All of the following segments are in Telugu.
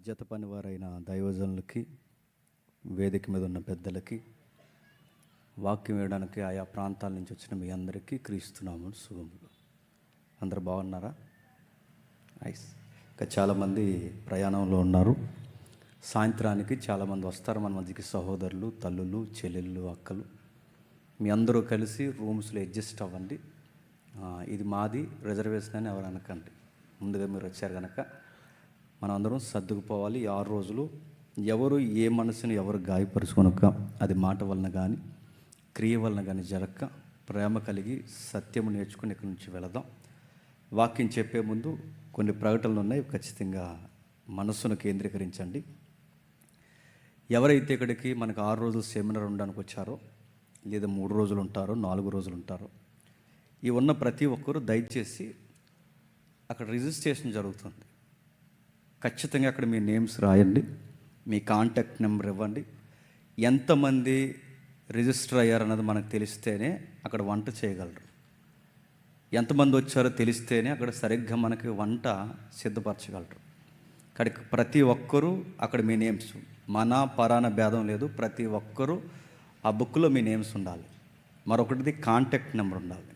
బాధ్యత పనివారైన దైవజనులకి, వేదిక మీద ఉన్న పెద్దలకి, వాక్యం వేయడానికి ఆయా ప్రాంతాల నుంచి వచ్చిన మీ అందరికీ క్రీస్తునామమున శుభములు. అందరూ బాగున్నారా? నైస్. ఇంకా చాలామంది ప్రయాణంలో ఉన్నారు. సాయంత్రానికి చాలామంది వస్తారు మన మధ్యకి, సహోదరులు, తల్లులు, చెల్లెళ్ళు, అక్కలు. మీ అందరూ కలిసి రూమ్స్లో అడ్జస్ట్ అవ్వండి. ఇది మాది, రిజర్వేషన్ అని ఎవరు అనకండి. ముందుగా మీరు వచ్చారు కనుక మనం అందరం సర్దుకుపోవాలి. 6 రోజులు ఎవరు ఏ మనసుని ఎవరు గాయపరుచుకొనక, అది మాట వలన కానీ క్రియ వలన కానీ జరగక, ప్రేమ కలిగి సత్యము నేర్చుకుని ఇక్కడి నుంచి వెళదాం. వాక్యం చెప్పే ముందు కొన్ని ప్రకటనలు ఉన్నాయి, ఖచ్చితంగా మనస్సును కేంద్రీకరించండి. ఎవరైతే ఇక్కడికి మనకు 6 రోజులు సెమినార్ ఉండడానికి వచ్చారో, లేదా 3 రోజులు ఉంటారో, 4 రోజులు ఉంటారో, ఈ ఉన్న ప్రతి ఒక్కరూ దయచేసి అక్కడ రిజిస్ట్రేషన్ జరుగుతుంది. ఖచ్చితంగా అక్కడ మీ నేమ్స్ రాయండి, మీ కాంటాక్ట్ నెంబర్ ఇవ్వండి. ఎంతమంది రిజిస్టర్ అయ్యారన్నది మనకు తెలిస్తేనే అక్కడ వంట చేయగలరు. ఎంతమంది వచ్చారో తెలిస్తేనే అక్కడ సరిగ్గా మనకి వంట సిద్ధపరచగలరు. అక్కడికి ప్రతి ఒక్కరూ అక్కడ మీ నేమ్స్, మన పరాన భేదం లేదు, ప్రతి ఒక్కరూ ఆ బుక్లో మీ నేమ్స్ ఉండాలి. మరొకటిది కాంటాక్ట్ నెంబర్ ఉండాలి.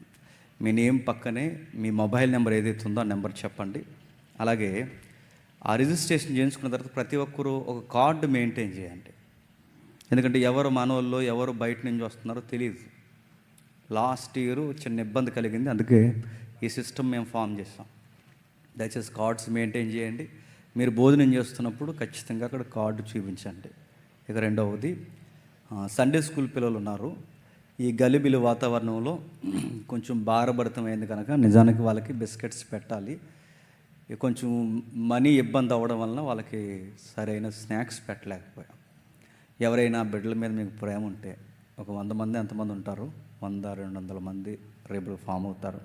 మీ నేమ్ పక్కనే మీ మొబైల్ నెంబర్ ఏదైతే ఉందో ఆ నెంబర్ చెప్పండి. అలాగే ఆ రిజిస్ట్రేషన్ చేయించుకున్న తర్వాత ప్రతి ఒక్కరూ ఒక కార్డు మెయింటైన్ చేయండి. ఎందుకంటే ఎవరు మనోళ్ళు ఎవరు బయట నుంచి వస్తున్నారో తెలియదు. లాస్ట్ ఇయర్ చిన్న ఇబ్బంది కలిగింది, అందుకే ఈ సిస్టమ్ మేము ఫామ్ చేస్తాం. దయచేసి కార్డ్స్ మెయింటైన్ చేయండి. మీరు భోజనం చేస్తున్నప్పుడు ఖచ్చితంగా అక్కడ కార్డు చూపించండి. ఇక రెండవది, సండే స్కూల్ పిల్లలు ఉన్నారు. ఈ గలిబిలి వాతావరణంలో కొంచెం భారభరితమైంది కనుక నిజానికి వాళ్ళకి బిస్కెట్స్ పెట్టాలి. కొంచెం మనీ ఇబ్బంది అవ్వడం వలన వాళ్ళకి సరైన స్నాక్స్ పెట్టలేకపోయాం. ఎవరైనా బిడ్డల మీద మీకు ప్రేమ ఉంటే, ఒక 100 మంది ఎంతమంది ఉంటారు, 100-200 మంది రేపు ఫామ్ అవుతారు.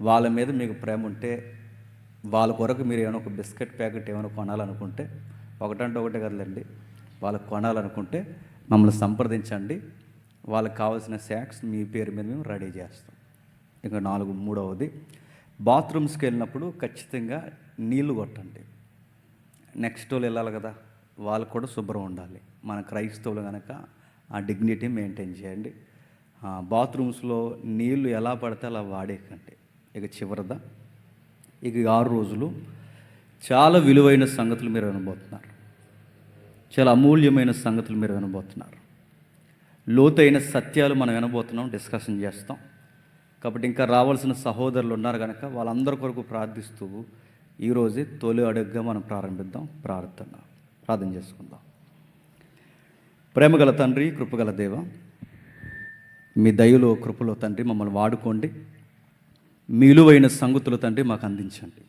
వాళ్ళ మీద మీకు ప్రేమ ఉంటే, వాళ్ళ కొరకు మీరు ఏమైనా ఒక బిస్కెట్ ప్యాకెట్ ఏమైనా కొనాలనుకుంటే, ఒకటే కదలండి, వాళ్ళకి కొనాలనుకుంటే మమ్మల్ని సంప్రదించండి. వాళ్ళకి కావాల్సిన స్నాక్స్ మీ పేరు మీద మేము రెడీ చేస్తాం. ఇంకా 3వది, బాత్రూమ్స్కి వెళ్ళినప్పుడు ఖచ్చితంగా నీళ్లు కొట్టండి. నెక్స్ట్ వాళ్ళు వెళ్ళాలి కదా, వాళ్ళు కూడా శుభ్రం ఉండాలి. మన క్రైస్తవులు కనుక ఆ డిగ్నిటీ మెయింటైన్ చేయండి. బాత్రూమ్స్లో నీళ్లు ఎలా పడితే అలా వాడేకండి. ఇక చివరిదా, ఇక 6 రోజులు చాలా విలువైన సంగతులు మీరు వినబోతున్నారు. చాలా అమూల్యమైన సంగతులు మీరు వినబోతున్నారు. లోతైన సత్యాలు మనం వినబోతున్నాం, డిస్కషన్ చేస్తాం. కాబట్టి ఇంకా రావాల్సిన సహోదరులు ఉన్నారు కనుక వాళ్ళందరి కొరకు ప్రార్థిస్తూ ఈరోజే తొలి అడుగుగా మనం ప్రారంభిద్దాం. ప్రార్థన చేసుకుందాం. ప్రేమగల తండ్రి, కృపగల దేవ, మీ దయలో కృపలో తండ్రి మమ్మల్ని వాడుకోండి. మీ విలువైన సంగతులు తండ్రి మాకు అందించండి.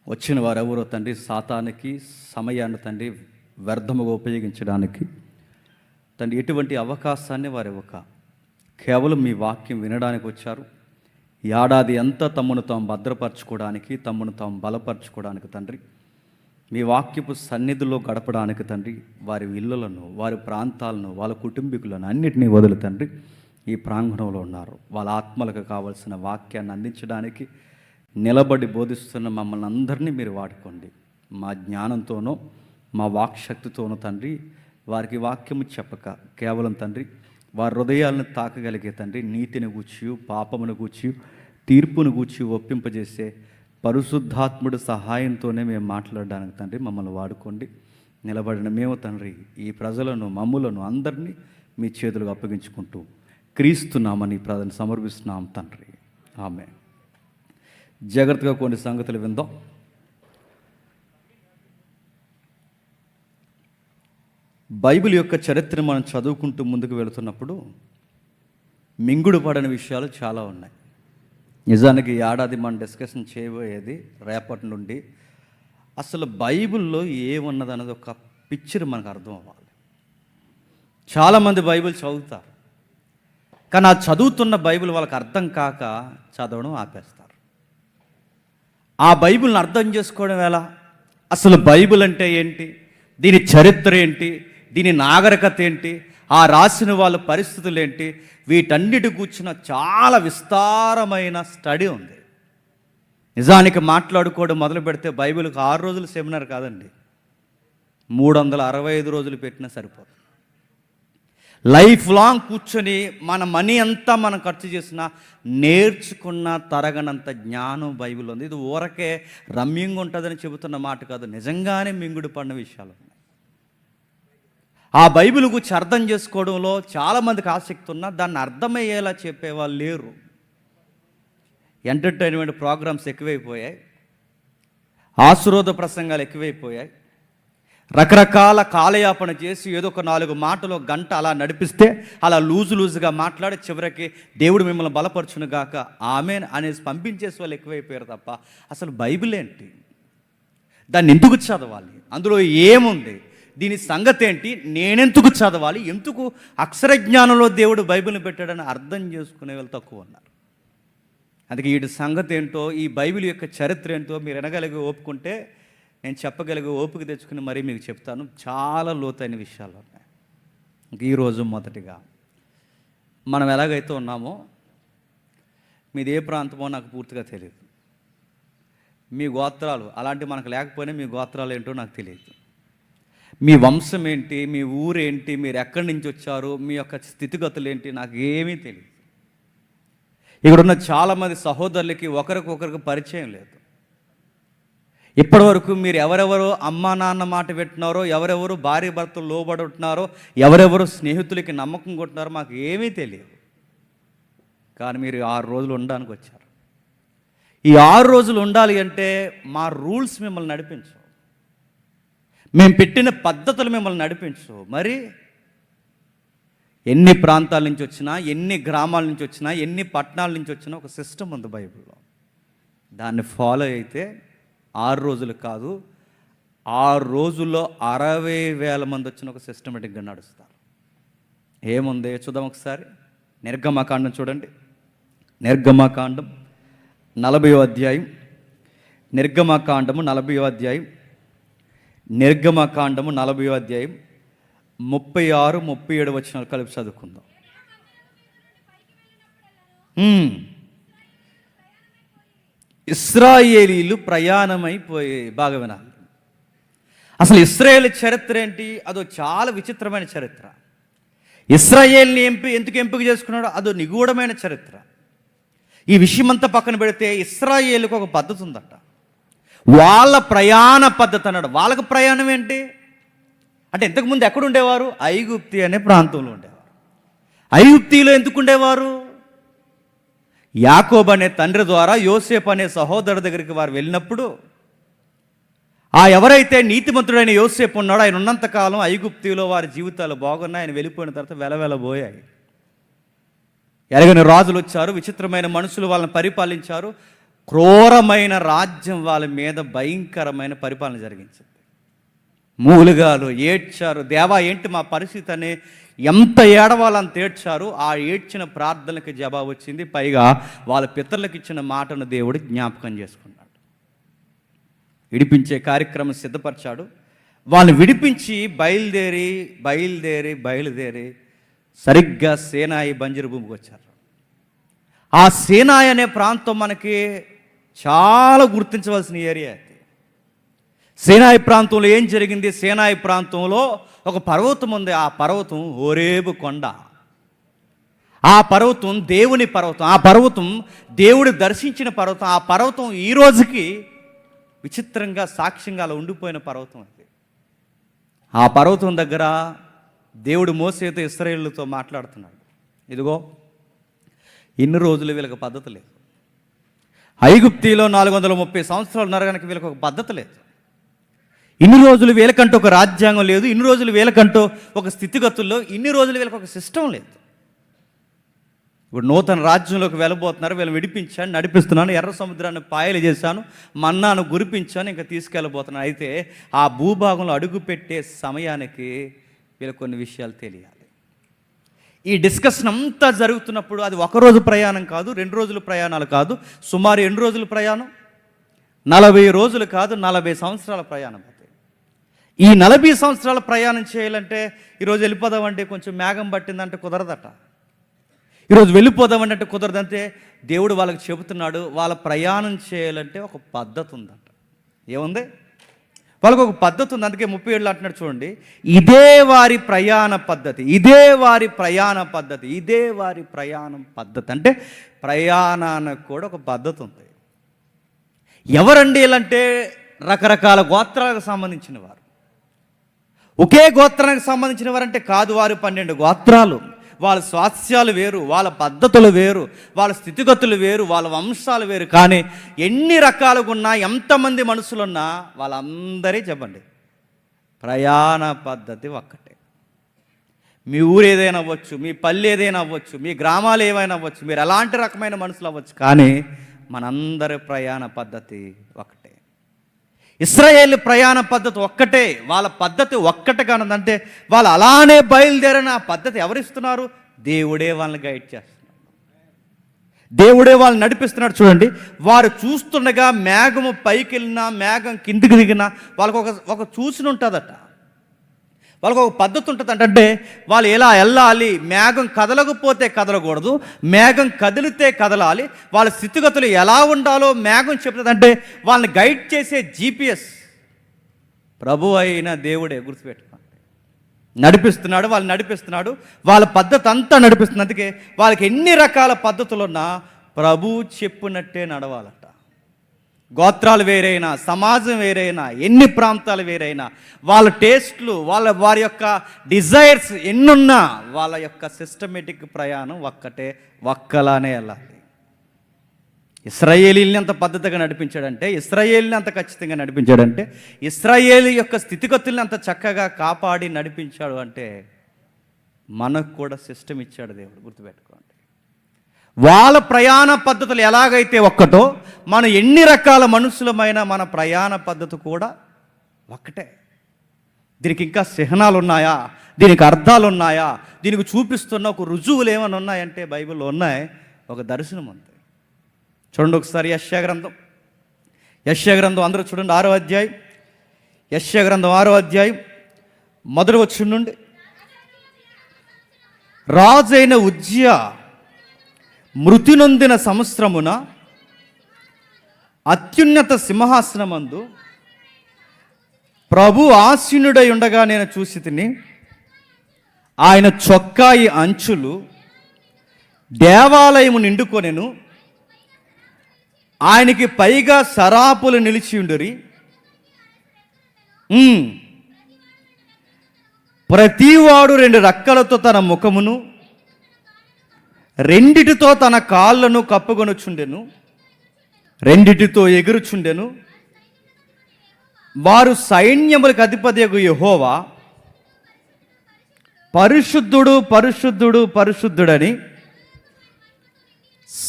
వచ్చిన వారెవరో తండ్రి సాతానికి సమయాన్ని తండ్రి వ్యర్థముగా ఉపయోగించడానికి తండ్రి ఎటువంటి అవకాశాన్ని వారు ఇవ్వక కేవలం మీ వాక్యం వినడానికి వచ్చారు. ఏడాది అంతా తమను తాము భద్రపరచుకోవడానికి, తమను తాము బలపరచుకోవడానికి తండ్రి, మీ వాక్యపు సన్నిధిలో గడపడానికి తండ్రి, వారి ఇళ్ళలను, వారి ప్రాంతాలను, వాళ్ళ కుటుంబీకులను అన్నిటినీ వదులు తండ్రి ఈ ప్రాంగణంలో ఉన్నారు. వాళ్ళ ఆత్మలకు కావాల్సిన వాక్యాన్ని అందించడానికి నిలబడి బోధిస్తున్న మమ్మల్ని అందరినీ మీరు వాడుకోండి. మా జ్ఞానంతోనో మా వాక్శక్తితోనో తండ్రి వారికి వాక్యము చెప్పక కేవలం తండ్రి వారి హృదయాలను తాకగలిగే తండ్రి, నీతిని గూర్చి, పాపమును గూర్చి, తీర్పును గూర్చి ఒప్పింపజేసే పరిశుద్ధాత్ముడి సహాయంతోనే మేము మాట్లాడడానికి తండ్రి మమ్మల్ని వాడుకోండి. నిలబడిన మేము తండ్రి ఈ ప్రజలను, మమ్ములను అందరినీ మీ చేతులకు అప్పగించుకుంటూ క్రీస్తున్నామని ప్రార్థన సమర్పిస్తున్నాం తండ్రి. ఆమేన్. జాగ్రత్తగా కొన్ని సంగతులు విందాం. బైబిల్ యొక్క చరిత్ర మనం చదువుకుంటూ ముందుకు వెళుతున్నప్పుడు మింగుడు పడని విషయాలు చాలా ఉన్నాయి. నిజానికి ఏడాది మనం డిస్కషన్ చేయబోయేది రేపటి నుండి అసలు బైబిల్లో ఏమున్నది అన్నది ఒక పిక్చర్ మనకు అర్థం అవ్వాలి. చాలామంది బైబిల్ చదువుతారు, కానీ ఆ చదువుతున్న బైబిల్ వాళ్ళకి అర్థం కాక చదవడం ఆపేస్తారు. ఆ బైబిల్ని అర్థం చేసుకోవడం ఎలా, అసలు బైబిల్ అంటే ఏంటి, దీని చరిత్ర ఏంటి, దీని నాగరికత ఏంటి, ఆ రాసిన వాళ్ళ పరిస్థితులు ఏంటి, వీటన్నిటి కూర్చున్న చాలా విస్తారమైన స్టడీ ఉంది. నిజానికి మాట్లాడుకోవడం మొదలు పెడితే బైబిల్కి 6 రోజుల సెమినార్ కాదండి, 365 రోజులు పెట్టినా సరిపోదు. లైఫ్ లాంగ్ కూర్చొని మన మనీ అంతా మనం ఖర్చు చేసినా నేర్చుకున్న తరగనంత జ్ఞానం బైబిల్ ఉంది. ఇది ఊరకే రమ్యంగా ఉంటుందని చెబుతున్న మాట కాదు, నిజంగానే మింగుడు పడిన విషయాలు ఉన్నాయి. ఆ బైబిల్ గురించి అర్థం చేసుకోవడంలో చాలామందికి ఆసక్తి ఉన్నా దాన్ని అర్థమయ్యేలా చెప్పేవాళ్ళు లేరు. ఎంటర్టైన్మెంట్ ప్రోగ్రామ్స్ ఎక్కువైపోయాయి, ఆశీర్వాద ప్రసంగాలు ఎక్కువైపోయాయి, రకరకాల కాలయాపన చేసి ఏదో ఒక 4 మాటలు గంట అలా నడిపిస్తే అలా లూజుగా మాట్లాడి చివరికి దేవుడు మిమ్మల్ని బలపరచును గాక ఆమెన్ అనేసి పంపించేసి వాళ్ళు ఎక్కువైపోయారు తప్ప అసలు బైబిల్ ఏంటి, దాన్ని ఎందుకు చదవాలి, అందులో ఏముంది, దీని సంగతి ఏంటి, నేనెందుకు చదవాలి, ఎందుకు అక్షర జ్ఞానంలో దేవుడు బైబిల్ని పెట్టాడని అర్థం చేసుకునే వాళ్ళు తక్కువ ఉన్నారు. అందుకే వీటి సంగతి ఏంటో, ఈ బైబిల్ యొక్క చరిత్ర ఏంటో మీరు వినగలిగి ఓపుకుంటే నేను చెప్పగలిగే ఓపిక తెచ్చుకుని మరీ మీకు చెప్తాను. చాలా లోతైన విషయాలు ఉన్నాయి. ఇంక ఈరోజు మొదటిగా మనం ఎలాగైతే ఉన్నామో, మీది ఏ ప్రాంతమో నాకు పూర్తిగా తెలియదు, మీ గోత్రాలు అలాంటి మనకు లేకపోయినా మీ గోత్రాలు ఏంటో నాకు తెలియదు, మీ వంశం ఏంటి, మీ ఊరేంటి, మీరు ఎక్కడి నుంచి వచ్చారు, మీ యొక్క స్థితిగతులు ఏంటి నాకు ఏమీ తెలియదు. ఇక్కడున్న చాలామంది సహోదరులకి ఒకరికొకరికి పరిచయం లేదు. ఇప్పటి వరకు మీరు ఎవరెవరో అమ్మా నాన్న మాట పెట్టినారో, ఎవరెవరు భార్య భర్తలు లోబడి ఉంటున్నారో, ఎవరెవరు స్నేహితులకి నమ్మకం కొట్టినారో మాకు ఏమీ తెలియదు. కానీ మీరు 6 రోజులు ఉండడానికి వచ్చారు. ఈ 6 రోజులు ఉండాలి అంటే మా రూల్స్ మిమ్మల్ని నడిపించవు, మేము పెట్టిన పద్ధతులు మిమ్మల్ని నడిపించు. మరి ఎన్ని ప్రాంతాల నుంచి వచ్చినా, ఎన్ని గ్రామాల నుంచి వచ్చినా, ఎన్ని పట్టణాల నుంచి వచ్చినా ఒక సిస్టమ్ ఉంది బైబిల్లో. దాన్ని ఫాలో అయితే 6 రోజులు కాదు, 6 రోజుల్లో 60,000 మంది వచ్చిన ఒక సిస్టమేటిక్గా నడుస్తారు. ఏముంది చూద్దాం ఒకసారి. నిర్గమకాండం చూడండి. నిర్గమకాండం 40వ అధ్యాయం. నిర్గమకాండము 40వ అధ్యాయం. నిర్గమకాండము 40వ అధ్యాయం 36, 37 వచనాలు కలిపి చదువుకుందాం. ఇశ్రాయేలీలు ప్రయాణమైపోయి, బాగా వినాలి. అసలు ఇశ్రాయేల్ చరిత్ర ఏంటి, అదో చాలా విచిత్రమైన చరిత్ర. ఇశ్రాయేల్ని ఎందుకు ఎంపిక చేసుకున్నాడో అదో నిగూఢమైన చరిత్ర. ఈ విషయమంతా పక్కన పెడితే ఇశ్రాయేలుకు ఒక పద్ధతి ఉందట, వాళ్ళ ప్రయాణ పద్ధతి అన్నాడు. వాళ్ళకు ప్రయాణం ఏంటి అంటే, ఇంతకుముందు ఎక్కడ ఉండేవారు, ఐగుప్తి అనే ప్రాంతంలో ఉండేవారు. ఐగుప్తిలో ఎందుకు ఉండేవారు, యాకోబు అనే తండ్రి ద్వారా యోసేపు అనే సహోదరుడి దగ్గరికి వారు వెళ్ళినప్పుడు, ఆ ఎవరైతే నీతిమంతుడైన యోసేపు ఉన్నాడో ఆయన ఉన్నంతకాలం ఐగుప్తిలో వారి జీవితాలు బాగున్నాయి. ఆయన వెళ్ళిపోయిన తర్వాత వెలవెలబోయాయి. ఎరగని రాజులు వచ్చారు, విచిత్రమైన మనుషులు వాళ్ళని పరిపాలించారు. క్రూరమైన రాజ్యం వాళ్ళ మీద భయంకరమైన పరిపాలన జరిగించింది. మూలుగాలు ఏడ్చారు, దేవా ఏంటి మా పరిస్థితి అని ఎంత ఏడవాలంత ఏడ్చారు. ఆ ఏడ్చిన ప్రార్థనకి జవాబు వచ్చింది. పైగా వాళ్ళ పితరులకు ఇచ్చిన మాటను దేవుడు జ్ఞాపకం చేసుకున్నాడు. విడిపించే కార్యక్రమం సిద్ధపరిచాడు. వాళ్ళు విడిపించి బయలుదేరి సరిగ్గా సేనాయి బంజరు భూమికి వచ్చారు. ఆ సేనాయి అనే ప్రాంతం మనకి చాలా గుర్తించవలసిన ఏరియా. సేనాయి ప్రాంతంలో ఏం జరిగింది, సేనాయి ప్రాంతంలో ఒక పర్వతం ఉంది. ఆ పర్వతం హోరేబు కొండ. ఆ పర్వతం దేవుని పర్వతం, ఆ పర్వతం దేవుడు దర్శించిన పర్వతం. ఆ పర్వతం ఈ రోజుకి విచిత్రంగా సాక్ష్యంగా అలా ఉండిపోయిన పర్వతం అది. ఆ పర్వతం దగ్గర దేవుడు మోసేతో ఇశ్రాయేలుతో మాట్లాడుతున్నాడు. ఇదిగో ఇన్ని రోజులు వీళ్ళకి పద్ధతి లేదు. ఐగుప్తిలో 430 సంవత్సరాలు ఉన్నారు కనుక వీళ్ళకి ఒక పద్ధతి లేదు. ఇన్ని రోజులు వీళ్ళకంటూ ఒక రాజ్యాంగం లేదు, ఇన్ని రోజులు వీళ్ళకంటూ ఒక స్థితిగతుల్లో, ఇన్ని రోజులు వీళ్ళకి ఒక సిస్టమ్ లేదు. ఇప్పుడు నూతన రాజ్యంలోకి వెళ్ళబోతున్నారు. వీళ్ళని విడిపించాను, నడిపిస్తున్నాను, ఎర్ర సముద్రాన్ని పాయలు చేశాను, మన్నాను గురిపించాను, ఇంకా తీసుకెళ్ళబోతున్నాను. అయితే ఆ భూభాగంలో అడుగు పెట్టే సమయానికి వీళ్ళకి కొన్ని విషయాలు తెలియాలి. ఈ డిస్కషన్ అంతా జరుగుతున్నప్పుడు అది 1 రోజు ప్రయాణం కాదు, 2 రోజుల ప్రయాణాలు కాదు, సుమారు ఎన్ని రోజుల ప్రయాణం, 40 రోజులు కాదు, 40 సంవత్సరాల ప్రయాణం. ఈ 40 సంవత్సరాల ప్రయాణం చేయాలంటే ఈరోజు వెళ్ళిపోదామంటే కొంచెం మేఘం పట్టిందంటే కుదరదట. ఈరోజు వెళ్ళిపోదామంటే కుదరదంటే దేవుడు వాళ్ళకి చెబుతున్నాడు, వాళ్ళ ప్రయాణం చేయాలంటే ఒక పద్ధతి ఉందట. ఏముంది, వాళ్ళకు ఒక పద్ధతి ఉంది. అందుకే 37 అంటున్నాడు చూడండి, ఇదే వారి ప్రయాణ పద్ధతి, ఇదే వారి ప్రయాణ పద్ధతి, ఇదే వారి ప్రయాణం పద్ధతి. అంటే ప్రయాణానికి కూడా ఒక పద్ధతి ఉంది. ఎవరండి వీళ్ళంటే రకరకాల గోత్రాలకు సంబంధించిన వారు. ఒకే గోత్రానికి సంబంధించిన వారంటే కాదు, వారు 12 గోత్రాలు. వాళ్ళ స్వాస్థ్యాలు వేరు, వాళ్ళ పద్ధతులు వేరు, వాళ్ళ స్థితిగతులు వేరు, వాళ్ళ వంశాలు వేరు. కానీ ఎన్ని రకాలుగా ఉన్నా, ఎంతమంది మనుషులున్నా వాళ్ళందరి చెప్పండి ప్రయాణ పద్ధతి ఒక్కటే. మీ ఊరు ఏదైనా అవ్వచ్చు, మీ పల్లె ఏదైనా అవ్వచ్చు, మీ గ్రామాలు ఏవైనా అవ్వచ్చు, మీరు ఎలాంటి రకమైన మనుషులు అవ్వచ్చు, కానీ మనందరి ప్రయాణ పద్ధతి ఒకటే. ఇశ్రాయేలు ప్రయాణ పద్ధతి ఒక్కటే, వాళ్ళ పద్ధతి ఒక్కటిగా ఉన్నదంటే వాళ్ళు అలానే బయలుదేరిన ఆ పద్ధతి ఎవరిస్తున్నారు? దేవుడే వాళ్ళని గైడ్ చేస్తున్నారు, దేవుడే వాళ్ళని నడిపిస్తున్నాడు. చూడండి, వారు చూస్తుండగా మేఘము పైకి వెళ్ళినా మేఘం కిందికి దిగినా వాళ్ళకు ఒక చూసిన ఉంటుందట, వాళ్ళకు ఒక పద్ధతి ఉంటుంది. అంటే వాళ్ళు ఎలా వెళ్ళాలి, మేఘం కదలకపోతే కదలకూడదు, మేఘం కదిలితే కదలాలి, వాళ్ళ స్థితిగతులు ఎలా ఉండాలో మేఘం చెప్తుంది. అంటే వాళ్ళని గైడ్ చేసే GPS ప్రభు అయిన దేవుడే, గుర్తుపెట్టుకోండి. నడిపిస్తున్నాడు, వాళ్ళు నడిపిస్తున్నాడు, వాళ్ళ పద్ధతి అంతా నడిపిస్తుంది. అందుకే వాళ్ళకి ఎన్ని రకాల పద్ధతులున్నా ప్రభు చెప్పినట్టే నడవాలట. గోత్రాలు వేరైనా, సమాజం వేరైనా, ఎన్ని ప్రాంతాలు వేరైనా, వాళ్ళ టేస్ట్లు, వారి యొక్క డిజైర్స్ ఎన్నున్నా వాళ్ళ యొక్క సిస్టమేటిక్ ప్రయాణం ఒక్కటే, ఒక్కలానే వెళ్ళాలి. ఇశ్రాయేలీని అంత పద్ధతిగా నడిపించాడంటే, ఇశ్రాయేలీని అంత ఖచ్చితంగా నడిపించాడంటే, ఇశ్రాయేలు యొక్క స్థితిగతుల్ని అంత చక్కగా కాపాడి నడిపించాడు అంటే మనకు కూడా సిస్టమ్ ఇచ్చాడు దేవుడు, గుర్తుపెట్టుకోండి. వాళ్ళ ప్రయాణ పద్ధతులు ఎలాగైతే ఒక్కటో, మనం ఎన్ని రకాల మనుషులమైనా మన ప్రయాణ పద్ధతి కూడా ఒక్కటే. దీనికి ఇంకా చిహ్నాలు ఉన్నాయా, దీనికి అర్థాలు ఉన్నాయా, దీనికి చూపిస్తున్న ఒక రుజువులు ఏమైనా ఉన్నాయంటే బైబిల్లో ఉన్నాయి. ఒక దర్శనం ఉంది. చూడండి ఒకసారి యెషయా గ్రంథం అందరూ చూడండి, 6వ అధ్యాయం, యెషయా గ్రంథం 6వ అధ్యాయం మొదటి వచనం నుండి. రాజైన ఉజ్జియా మృతి నొందిన సంవత్సరమున అత్యున్నత సింహాసనమందు ప్రభు ఆసీనుడై ఉండగా నేను చూసి తిని, ఆయన చొక్కాయి అంచులు దేవాలయము నిండుకొనెను, ఆయనకి పైగా సరాపులు నిలిచి ఉండిరి, ప్రతివాడు 2 రెక్కలతో తన ముఖమును, 2 తన కాళ్ళను కప్పుకొనుచుండెను, 2 ఎగురుచుండెను. వారు సైన్యములకు అధిపతియగు యెహోవా పరిశుద్ధుడు పరిశుద్ధుడు పరిశుద్ధుడని,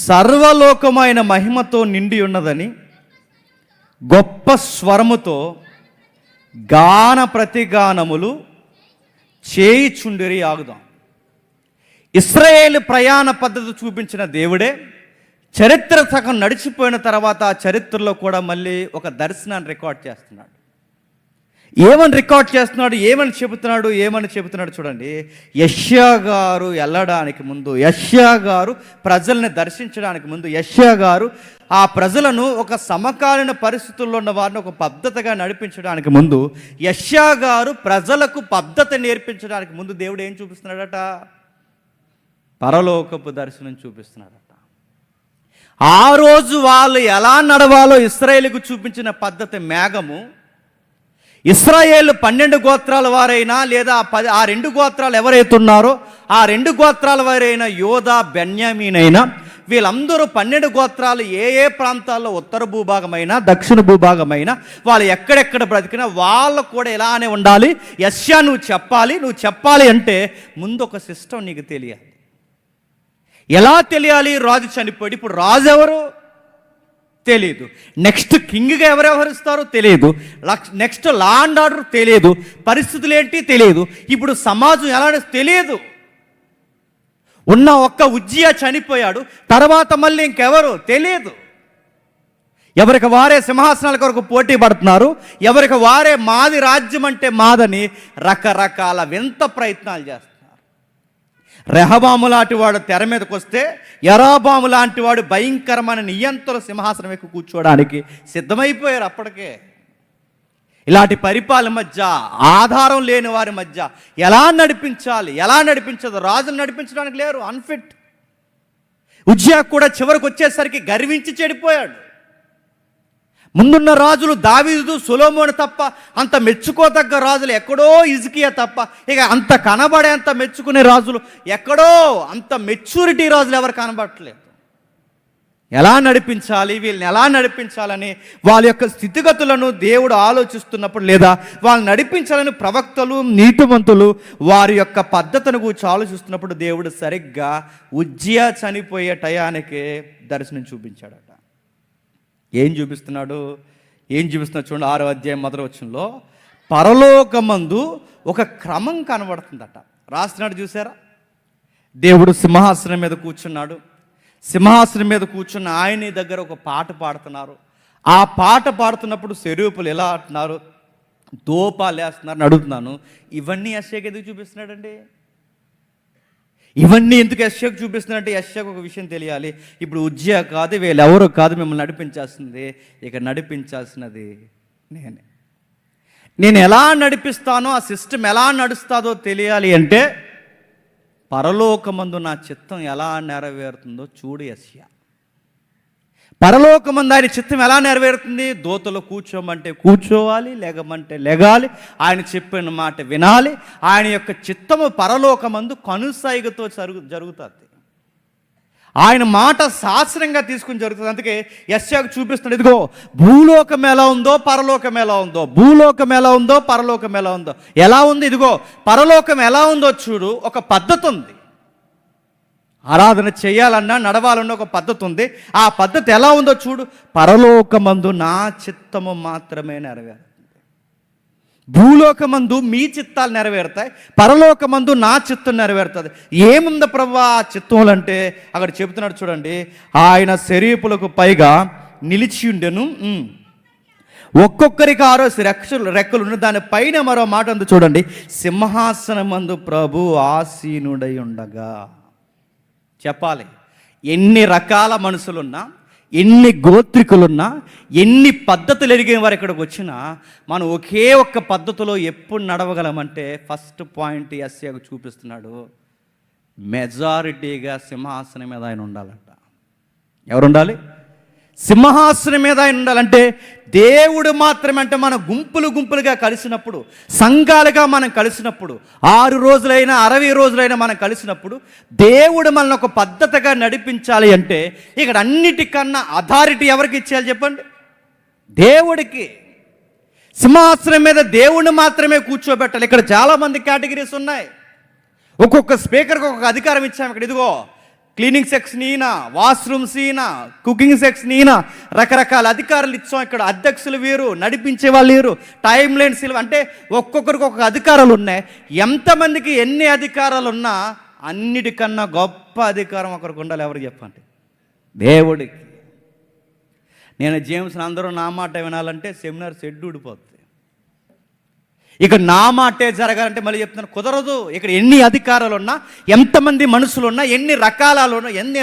సర్వలోకమైన మహిమతో నిండి ఉన్నదని గొప్ప స్వరముతో గాన ప్రతిగానములు చేయిచుండిరి. ఆగుదాం. ఇశ్రాయేలు ప్రయాణ పద్ధతి చూపించిన దేవుడే చరిత్ర సగం నడిచిపోయిన తర్వాత ఆ చరిత్రలో కూడా మళ్ళీ ఒక దర్శనాన్ని రికార్డ్ చేస్తున్నాడు. ఏమని రికార్డ్ చేస్తున్నాడు, ఏమని చెబుతున్నాడు చూడండి. యెషయా గారు వెళ్ళడానికి ముందు, యెషయా గారు ప్రజల్ని దర్శించడానికి ముందు, యెషయా గారు ఆ ప్రజలను ఒక సమకాలీన పరిస్థితుల్లో ఉన్న వారిని ఒక పద్ధతిగా నడిపించడానికి ముందు, యెషయా గారు ప్రజలకు పద్ధతి నేర్పించడానికి ముందు దేవుడు ఏం చూపిస్తున్నాడట? పరలోకపు దర్శనం చూపిస్తున్నాడట. ఆ రోజు వాళ్ళు ఎలా నడవాలో ఇశ్రాయేలుకు చూపించిన పద్ధతి మేఘము. ఇశ్రాయేలు 12 గోత్రాల వారైనా లేదా ఆ 2 గోత్రాలు ఎవరైతే ఉన్నారో ఆ 2 గోత్రాల వారైనా యోధా బెన్యామీనైనా, వీళ్ళందరూ 12 గోత్రాలు ఏ ప్రాంతాల్లో, ఉత్తర భూభాగమైనా దక్షిణ భూభాగమైనా, వాళ్ళు ఎక్కడెక్కడ బ్రతికినా వాళ్ళు కూడా ఇలానే ఉండాలి. యెషయా నువ్వు చెప్పాలి అంటే ముందు ఒక సిస్టమ్ నీకు తెలియాలి. ఎలా తెలియాలి? రాజు చనిపోయాడు, ఇప్పుడు రాజు ఎవరు తెలియదు, నెక్స్ట్ కింగ్గా ఎవరు వ్యవహరిస్తారో తెలియదు, నెక్స్ట్ లా అండ్ ఆర్డర్ తెలియదు, పరిస్థితులు ఏంటి తెలియదు, ఇప్పుడు సమాజం ఎలా తెలియదు. ఉన్న ఒక్క ఉజ్జియా చనిపోయాడు, తర్వాత మళ్ళీ ఇంకెవరు తెలియదు. ఎవరికి వారే సింహాసనాల కొరకు పోటీ పడుతున్నారు, ఎవరికి వారే మాది రాజ్యం అంటే మాదని రకరకాల వింత ప్రయత్నాలు చేస్తారు. రెహబాము లాంటి వాడు తెర మీదకి వస్తే యరాబాము లాంటి వాడు భయంకరమైన నియంత్రణ సింహాసనం ఎక్కి కూర్చోవడానికి సిద్ధమైపోయారు. అప్పటికే ఇలాంటి పరిపాలన మధ్య, ఆధారం లేని వారి మధ్య ఎలా నడిపించాలి, ఎలా నడిపించదు? రాజును నడిపించడానికి లేరు, అన్ఫిట్. ఉజ్జియా కూడా చివరికి వచ్చేసరికి గర్వించి చెడిపోయాడు. ముందున్న రాజులు దావీదు, సొలొమోను తప్ప అంత మెచ్చుకోదగ్గ రాజులు ఎక్కడో హిజ్కియా తప్ప, ఇక అంత కనబడేంత మెచ్చుకునే రాజులు ఎక్కడో, అంత మెచ్యూరిటీ రాజులు ఎవరు కనబడట్లేదు. ఎలా నడిపించాలి, వీళ్ళని ఎలా నడిపించాలని వాళ్ళ యొక్క స్థితిగతులను దేవుడు ఆలోచిస్తున్నప్పుడు, లేదా వాళ్ళని నడిపించాలని ప్రవక్తలు, నీతిమంతులు వారి యొక్క పద్ధతిని గురించి ఆలోచిస్తున్నప్పుడు దేవుడు సరిగ్గా ఉజ్జియా చనిపోయే టయానికి దర్శనం చూపించాడట. ఏం చూపిస్తున్నాడు చూడండి. 6వ అధ్యాయం మొదటి వచనంలో పరలోకమందు ఒక క్రమం కనబడుతుందట. రాస్తున్నాడు చూసారా? దేవుడు సింహాసనం మీద కూర్చున్నాడు. సింహాసనం మీద కూర్చున్న ఆయన దగ్గర ఒక పాట పాడుతున్నారు. ఆ పాట పాడుతున్నప్పుడు సెరూపులు ఎలా అంటున్నారు, దోపాలు వేస్తున్నారని అడుగుతున్నాను. ఇవన్నీ యెషయాకి ఎందుకు చూపిస్తున్నాడండి? ఇవన్నీ ఎందుకు యెషయాకు చూపిస్తున్నాడంటే, యెషయాకు ఒక విషయం తెలియాలి. ఇప్పుడు ఉజ్జియా కాదు, వీళ్ళెవరో కాదు మిమ్మల్ని నడిపించాల్సింది, ఇక నడిపించాల్సినది నేనే. నేను ఎలా నడిపిస్తానో, ఆ సిస్టమ్ ఎలా నడుస్తుందో తెలియాలి అంటే పరలోకమందు నా చిత్తం ఎలా నెరవేరుతుందో చూడు యెషయా. పరలోకమందు ఆయన చిత్తం ఎలా నెరవేరుతుంది? దూతలు కూర్చోమంటే కూర్చోవాలి, లెగమంటే లెగాలి, ఆయన చెప్పిన మాట వినాలి. ఆయన యొక్క చిత్తము పరలోకమందు కనుసైగతో జరుగుతుంది. ఆయన మాట శాస్త్రంగా తీసుకుని జరుగుతుంది. అందుకే యెషయాకు చూపిస్తున్నాడు, ఇదిగో భూలోకం ఎలా ఉందో పరలోకం ఎలా ఉందో, భూలోకం ఎలా ఉందో పరలోకం ఎలా ఉందో. ఎలా ఉంది? ఇదిగో పరలోకం ఎలా ఉందో చూడు. ఒక పద్ధతి ఉంది, ఆరాధన చేయాలన్నా నడవాలన్నా ఒక పద్ధతి ఉంది. ఆ పద్ధతి ఎలా ఉందో చూడు. పరలోకమందు నా చిత్తము మాత్రమే నెరవేరుతుంది. భూలోకమందు మీ చిత్తాలు నెరవేరుతాయి, పరలోకమందు నా చిత్తం నెరవేరుతుంది. ఏముంది ప్రభువా ఆ చిత్తంలో అంటే అక్కడ చెబుతున్నాడు చూడండి. ఆయన శరీపులకు పైగా నిలిచి ఉండెను, ఒక్కొక్కరికి 6 రెక్కలు దానిపైన మరో మాట ఉంది చూడండి. సింహాసనమందు ప్రభు ఆసీనుడై ఉండగా. చెప్పాలి, ఎన్ని రకాల మనుషులున్నా, ఎన్ని గోత్రికులున్నా, ఎన్ని పద్ధతులు ఎరిగిన వారు ఇక్కడికి వచ్చినా మనం ఒకే ఒక్క పద్ధతిలో ఎప్పుడు నడవగలమంటే ఫస్ట్ పాయింట్ యెషయాకు చూపిస్తున్నాడు. మెజారిటీగా సింహాసనం మీద ఆయన ఉండాలంట. ఎవరు ఉండాలి? సింహాసనం మీద ఆయన ఉండాలంటే దేవుడు మాత్రమే. అంటే మన గుంపులుగా కలిసినప్పుడు, సంఘాలుగా మనం కలిసినప్పుడు, 6 రోజులైనా 60 రోజులైనా మనం కలిసినప్పుడు దేవుడు మనల్ని ఒక పద్ధతిగా నడిపించాలి అంటే ఇక్కడ అన్నిటికన్నా అథారిటీ ఎవరికి ఇచ్చేయాలి చెప్పండి? దేవుడికి. సింహాసనం మీద దేవుడిని మాత్రమే కూర్చోబెట్టాలి. ఇక్కడ చాలామంది కేటగిరీస్ ఉన్నాయి. ఒక్కొక్క స్పీకర్కి ఒక్కొక్క అధికారం ఇచ్చాము. ఇక్కడ ఇదిగో క్లీనింగ్ సెక్షన్ ఈయన, వాష్రూమ్స్ ఈయన, కుకింగ్ సెక్షన్ ఈయన, రకరకాల అధికారులు ఇచ్చాం. ఇక్కడ అధ్యక్షులు వీరు, నడిపించే వాళ్ళు వీరు, టైం లైన్స్ అంటే ఒక్కొక్కరికి ఒక్కొక్క అధికారాలు ఉన్నాయి. ఎంతమందికి ఎన్ని అధికారాలు ఉన్నా అన్నిటికన్నా గొప్ప అధికారం ఒకరికి ఉండాలి. ఎవరికి చెప్పండి? దేవుడికి. నేను జేమ్స్ని అందరూ నా మాట వినాలంటే సెమినార్ షెడ్ ఊడిపోతుంది. ఇక నా మాటే జరగాలంటే మళ్ళీ చెప్తున్నాను, కుదరదు. ఇక్కడ ఎన్ని అధికారాలు ఉన్నా, ఎంతమంది మనుషులున్నా, ఎన్ని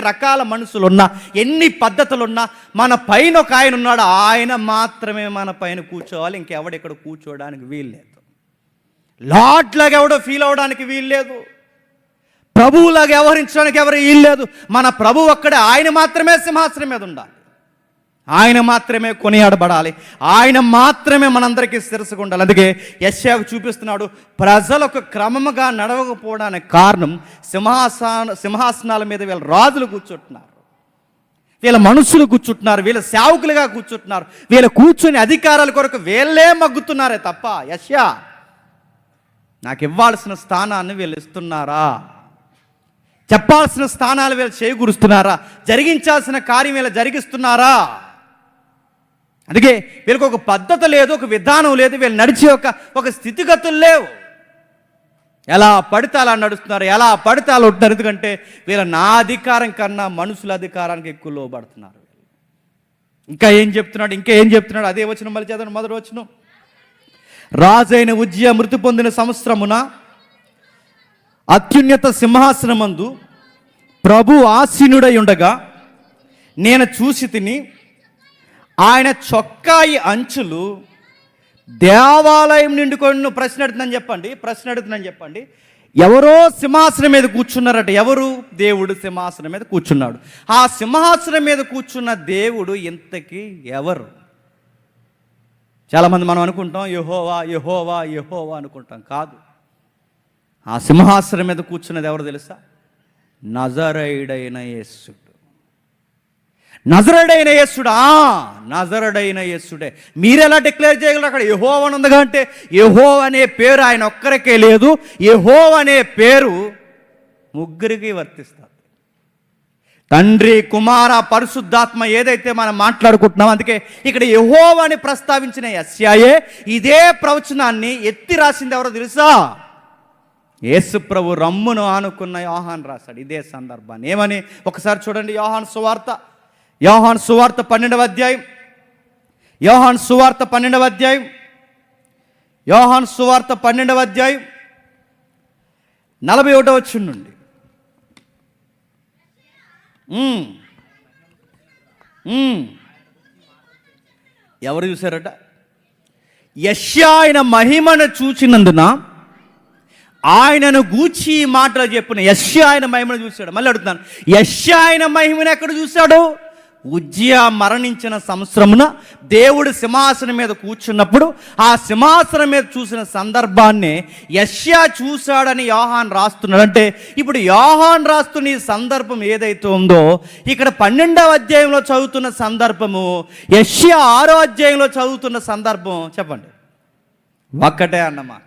రకాల మనుషులున్నా, ఎన్ని పద్ధతులున్నా, మన పైన ఒక ఆయన ఉన్నాడు. ఆయన మాత్రమే మన పైన కూర్చోవాలి. ఇంకెవడు ఇక్కడ కూర్చోవడానికి వీల్లేదు. లార్డ్లాగా ఎవడో ఫీల్ అవ్వడానికి వీల్లేదు. ప్రభువులాగా వ్యవహరించడానికి ఎవరు వీల్లేదు. మన ప్రభు ఒక్కడే. ఆయన మాత్రమే సింహాసనం మీద ఉండాలి. ఆయన మాత్రమే కొనియాడబడాలి. ఆయన మాత్రమే మనందరికీ శిరస్సుగా ఉండాలి. అందుకే యెషయాకు చూపిస్తున్నాడు, ప్రజలకు క్రమముగా నడవకపోవడానికి కారణం సింహాసనాల మీద వీళ్ళ రాజులు కూర్చుంటున్నారు, వీళ్ళ మనుషులు కూర్చుంటున్నారు, వీళ్ళ సేవకులుగా కూర్చుంటున్నారు. వీళ్ళ కూర్చుని అధికారాల కొరకు వీళ్ళే మగ్గుతున్నారే తప్ప యెషయా నాకు ఇవ్వాల్సిన స్థానాన్ని వీళ్ళు ఇస్తున్నారా? చెప్పాల్సిన స్థానాలు వీళ్ళు చేకూరుస్తున్నారా? జరిగించాల్సిన కార్యం వీళ్ళు జరిగిస్తున్నారా? అందుకే వీళ్ళకి ఒక పద్ధతి లేదు, ఒక విధానం లేదు, వీళ్ళు నడిచే ఒక స్థితిగతులు లేవు. ఎలా పడితే అలా నడుస్తున్నారు, ఎలా పడితే అలా ఉంటున్నారు. ఎందుకంటే వీళ్ళ నా అధికారం కన్నా మనుషుల అధికారానికి ఎక్కువ లోబడుతున్నారు. ఇంకా ఏం చెప్తున్నాడు? అదే వచనం మళ్ళీ చదవండి. మొదటి వచనం. రాజైన ఉజ్జియా మృతి పొందిన సంవత్సరమున అత్యున్నత సింహాసనమందు ప్రభు ఆసీనుడై ఉండగా నేను చూసి తిని ఆయన చొక్కాయి అంచులు దేవాలయం నిండుకొని ప్రశ్న అడుగుతుందని చెప్పండి. ఎవరో సింహాసనం మీద కూర్చున్నారట. ఎవరు? దేవుడు సింహాసనం మీద కూర్చున్నాడు. ఆ సింహాసనం మీద కూర్చున్న దేవుడు ఇంతకీ ఎవరు? చాలామంది మనం అనుకుంటాం యెహోవా యెహోవా యెహోవా అనుకుంటాం. కాదు, ఆ సింహాసనం మీద కూర్చున్నది ఎవరు తెలుసా? నజరేయుడైన యేసుడు. నజరేయుడైన యేసుడా? నజరేయుడైన యేసుడే. మీరెలా డిక్లేర్ చేయగలరు? అక్కడ యెహోవా అని ఉందిగా అంటే యెహోవా అనే పేరు ఆయన ఒక్కరికే లేదు. యెహోవా అనే పేరు ముగ్గురికి వర్తిస్తుంది. తండ్రి, కుమార, పరిశుద్ధాత్మ ఏదైతే మనం మాట్లాడుకుంటున్నాం. అందుకే ఇక్కడ యెహోవా అని ప్రస్తావించిన యెషయాయే ఇదే ప్రవచనాన్ని ఎత్తి రాసింది ఎవరో తెలుసా? యేసు ప్రభు రమ్మును ఆనుకున్న యోహాను రాశాడు ఇదే సందర్భాన్ని. ఏమని ఒకసారి చూడండి. యోహాను సువార్త 12వ అధ్యాయం. యోహాను సువార్త 12వ అధ్యాయం. 41వ వచనం నుండి. ఎవరు చూశారట? యెషయా ఆయన మహిమను చూచినందున ఆయనను గూర్చి ఈ మాటలు చెప్పిన యెషయా ఆయన మహిమను చూశాడు. మళ్ళీ అడుగుతున్నాను, యెషయా ఆయన మహిమను ఎక్కడ చూశాడు? ఉజ్జియా మరణించిన సంవత్సరమున దేవుడు సింహాసనం మీద కూర్చున్నప్పుడు ఆ సింహాసనం మీద చూసిన సందర్భాన్ని యెషయా చూశాడని యోహాను రాస్తున్నాడు. అంటే ఇప్పుడు యోహాను రాస్తున్న ఈ సందర్భం ఏదైతే ఉందో ఇక్కడ 12వ అధ్యాయంలో చదువుతున్న సందర్భము, యెషయా 6వ అధ్యాయంలో చదువుతున్న సందర్భం చెప్పండి ఒక్కటే అన్నమాట.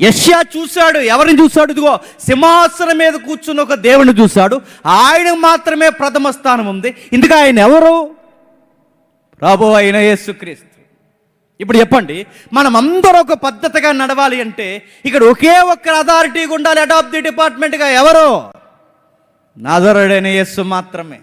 యెషయా చూశాడు. ఎవరిని చూశాడు? ఇదిగో సింహాసనం మీద కూర్చున్న ఒక దేవుని చూశాడు. ఆయన మాత్రమే ప్రథమ స్థానం ఉంది. ఇందుకు ఆయన ఎవరు? ప్రభువు అయిన యేసుక్రీస్తు. ఇప్పుడు చెప్పండి, మనం అందరూ ఒక పద్ధతిగా నడవాలి అంటే ఇక్కడ ఒకే ఒక్క అథారిటీగా ఉండాలి. హెడ్ ఆఫ్ ది డిపార్ట్మెంట్గా ఎవరు? నజరేయుడైన యేసు మాత్రమే.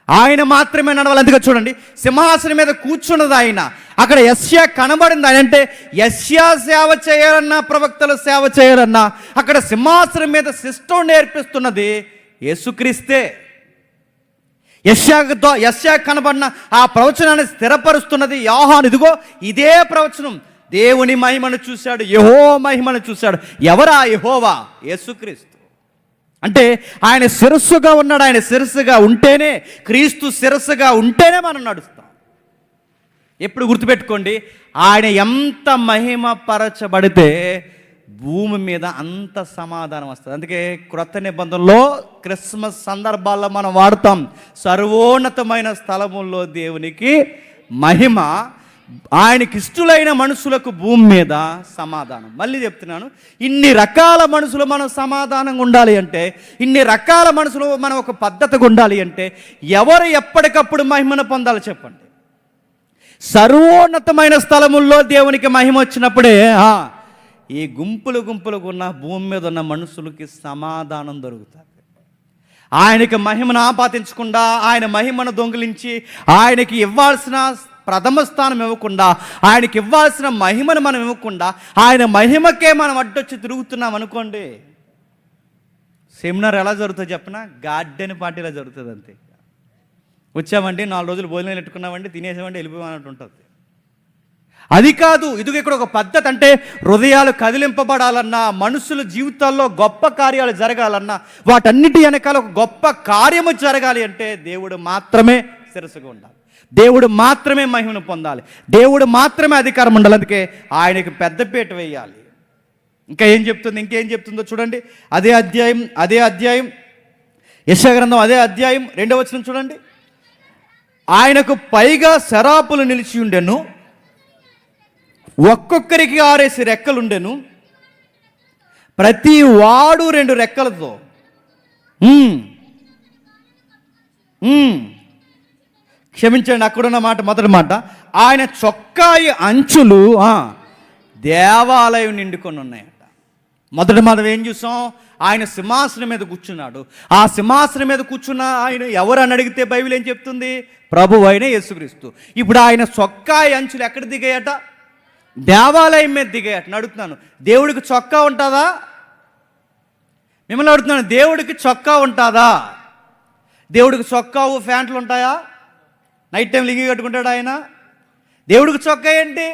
ఆయన మాత్రమే నడవాలి. అందుకే చూడండి, సింహాసనం మీద కూర్చున్నది ఆయన. అక్కడ యెషయా కనబడింది ఆయన. అంటే యెషయా సేవ చేయాలన్నా, ప్రవక్తలు సేవ చేయాలన్నా అక్కడ సింహాసనం మీద సిస్టం నేర్పిస్తున్నది యేసుక్రీస్తే. యెషయా కనబడిన ఆ ప్రవచనాన్ని స్థిరపరుస్తున్నది యోహాను. ఇదిగో ఇదే ప్రవచనం. దేవుని మహిమను చూశాడు, యెహోవా మహిమను చూశాడు. ఎవరా యెహోవా? యేసుక్రీస్తు. అంటే ఆయన శిరస్సుగా ఉన్నాడు. ఆయన శిరస్సుగా ఉంటేనే, క్రీస్తు శిరస్సుగా ఉంటేనే మనం నడుస్తాం. ఎప్పుడు గుర్తుపెట్టుకోండి, ఆయన ఎంత మహిమపరచబడితే భూమి మీద అంత సమాధానం వస్తుంది. అందుకే క్రొత్త నిబంధనలో క్రిస్మస్ సందర్భాల్లో మనం వాడతాం, సర్వోన్నతమైన స్థలముల్లో దేవునికి మహిమ, ఆయనకి ఇష్టలైన మనుషులకు భూమి మీద సమాధానం. మళ్ళీ చెప్తున్నాను, ఇన్ని రకాల మనుషులు మనం సమాధానంగా ఉండాలి అంటే, ఇన్ని రకాల మనుషులు మనం ఒక పద్ధతిగా ఉండాలి అంటే ఎవరు ఎప్పటికప్పుడు మహిమను పొందాలి చెప్పండి? సర్వోన్నతమైన స్థలముల్లో దేవునికి మహిమ వచ్చినప్పుడే ఈ గుంపులుగా ఉన్న భూమి మీద ఉన్న మనుషులకి సమాధానం దొరుకుతుంది. ఆయనకి మహిమను ఆపాదించకుండా, ఆయన మహిమను దొంగిలించి, ఆయనకి ఇవ్వాల్సిన ప్రథమ స్థానం ఇవ్వకుండా, ఆయనకి ఇవ్వాల్సిన మహిమను మనం ఇవ్వకుండా, ఆయన మహిమకే మనం అడ్డొచ్చి తిరుగుతున్నాం అనుకోండి, సెమినార్ ఎలా జరుగుతుందో చెప్పినా గార్డెన్ పార్టీలా జరుగుతుంది. అంతే, వచ్చామండి 4 రోజులు భోజనాలు పెట్టుకున్నామండి, తినేసామండి, వెళ్ళిపోమన్నట్టు ఉంటుంది. అది కాదు. ఇదిగో ఇక్కడ ఒక పద్ధతి. అంటే హృదయాలు కదిలింపబడాలన్నా, మనుషుల జీవితాల్లో గొప్ప కార్యాలు జరగాలన్నా, వాటన్నిటి వెనకాల ఒక గొప్ప కార్యము జరగాలి అంటే దేవుడు మాత్రమే శిరస్సుగా ఉండాలి, దేవుడు మాత్రమే మహిమను పొందాలి, దేవుడు మాత్రమే అధికారం ఉండాలి. అందుకే ఆయనకి పెద్దపీట వేయాలి. ఇంకేం చెప్తుందో చూడండి. అదే అధ్యాయం యెషయా గ్రంథం అదే అధ్యాయం 2వ వచనం చూడండి. ఆయనకు పైగా శరాపులు నిలిచి ఉండెను, ఒక్కొక్కరికి 6 రెక్కలుండెను, ప్రతి వాడు 2 రెక్కలతో. క్షమించండి, అక్కడున్న మాట మొదటి మాట. ఆయన చొక్కాయి అంచులు దేవాలయం నిండుకొని ఉన్నాయట. మొదటి మనం ఏం చూసాం? ఆయన సింహాసనం మీద కూర్చున్నాడు. ఆ సింహాసనం మీద కూర్చున్న ఆయన ఎవరు అని అడిగితే బైబిల్ ఏం చెప్తుంది? ప్రభువు అయిన యేసుక్రీస్తు. ఇప్పుడు ఆయన చొక్కాయి అంచులు ఎక్కడ దిగాయట? దేవాలయం మీద దిగాయట. అడుగుతున్నాను, దేవుడికి చొక్కా ఉంటుందా? మిమ్మల్ని అడుగుతున్నాను, దేవుడికి చొక్కా ఉంటుందా? దేవుడికి చొక్కావు ప్యాంట్లు ఉంటాయా? నైట్ టైం లింగి కట్టుకుంటాడు ఆయన? దేవుడికి చొక్కా ఏంటి?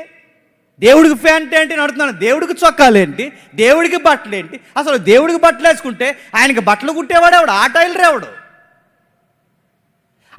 దేవుడికి ప్యాంట్ ఏంటి అని అడుగుతున్నాను. దేవుడికి చొక్కాలేంటి, దేవుడికి బట్టలు ఏంటి? అసలు దేవుడికి బట్టలు వేసుకుంటే ఆయనకి బట్టలు కుట్టేవాడు ఎవడు? ఆ టైలర్ ఎవడు?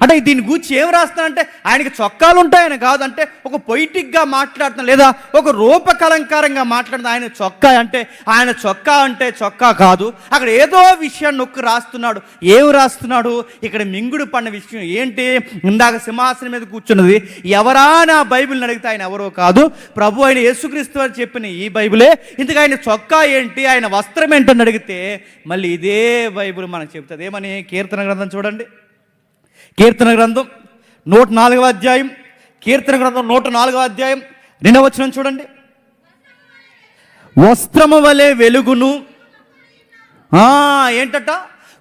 అంటే దీని గురించి ఏం రాస్తానంటే ఆయనకి చొక్కాలు ఉంటాయని కాదంటే ఒక పొయిటిక్గా మాట్లాడుతున్నాను, లేదా ఒక రూపకలంకారంగా మాట్లాడుతున్నా. ఆయన చొక్కా అంటే ఆయన చొక్కా అంటే చొక్కా కాదు. అక్కడ ఏదో విషయాన్ని నొక్కి రాస్తున్నాడు. ఏం రాస్తున్నాడు? ఇక్కడ మింగుడు పడిన విషయం ఏంటి? ఇందాక సింహాసనం మీద కూర్చున్నది ఎవరా నా బైబిల్ని అడిగితే ఆయన ఎవరో కాదు, ప్రభు అయిన యేసుక్రీస్తు అని చెప్పిన ఈ బైబిలే. ఇంతకు ఆయన చొక్కా ఏంటి, ఆయన వస్త్రం ఏంటని అడిగితే మళ్ళీ ఇదే బైబిల్ మనకు చెప్తుంది. ఏమని? కీర్తన గ్రంథం చూడండి. కీర్తన గ్రంథం 104వ అధ్యాయం, కీర్తన గ్రంథం 104వ అధ్యాయం 2వ వచనం చూడండి. వస్త్రము వలె వెలుగును, ఏంటట?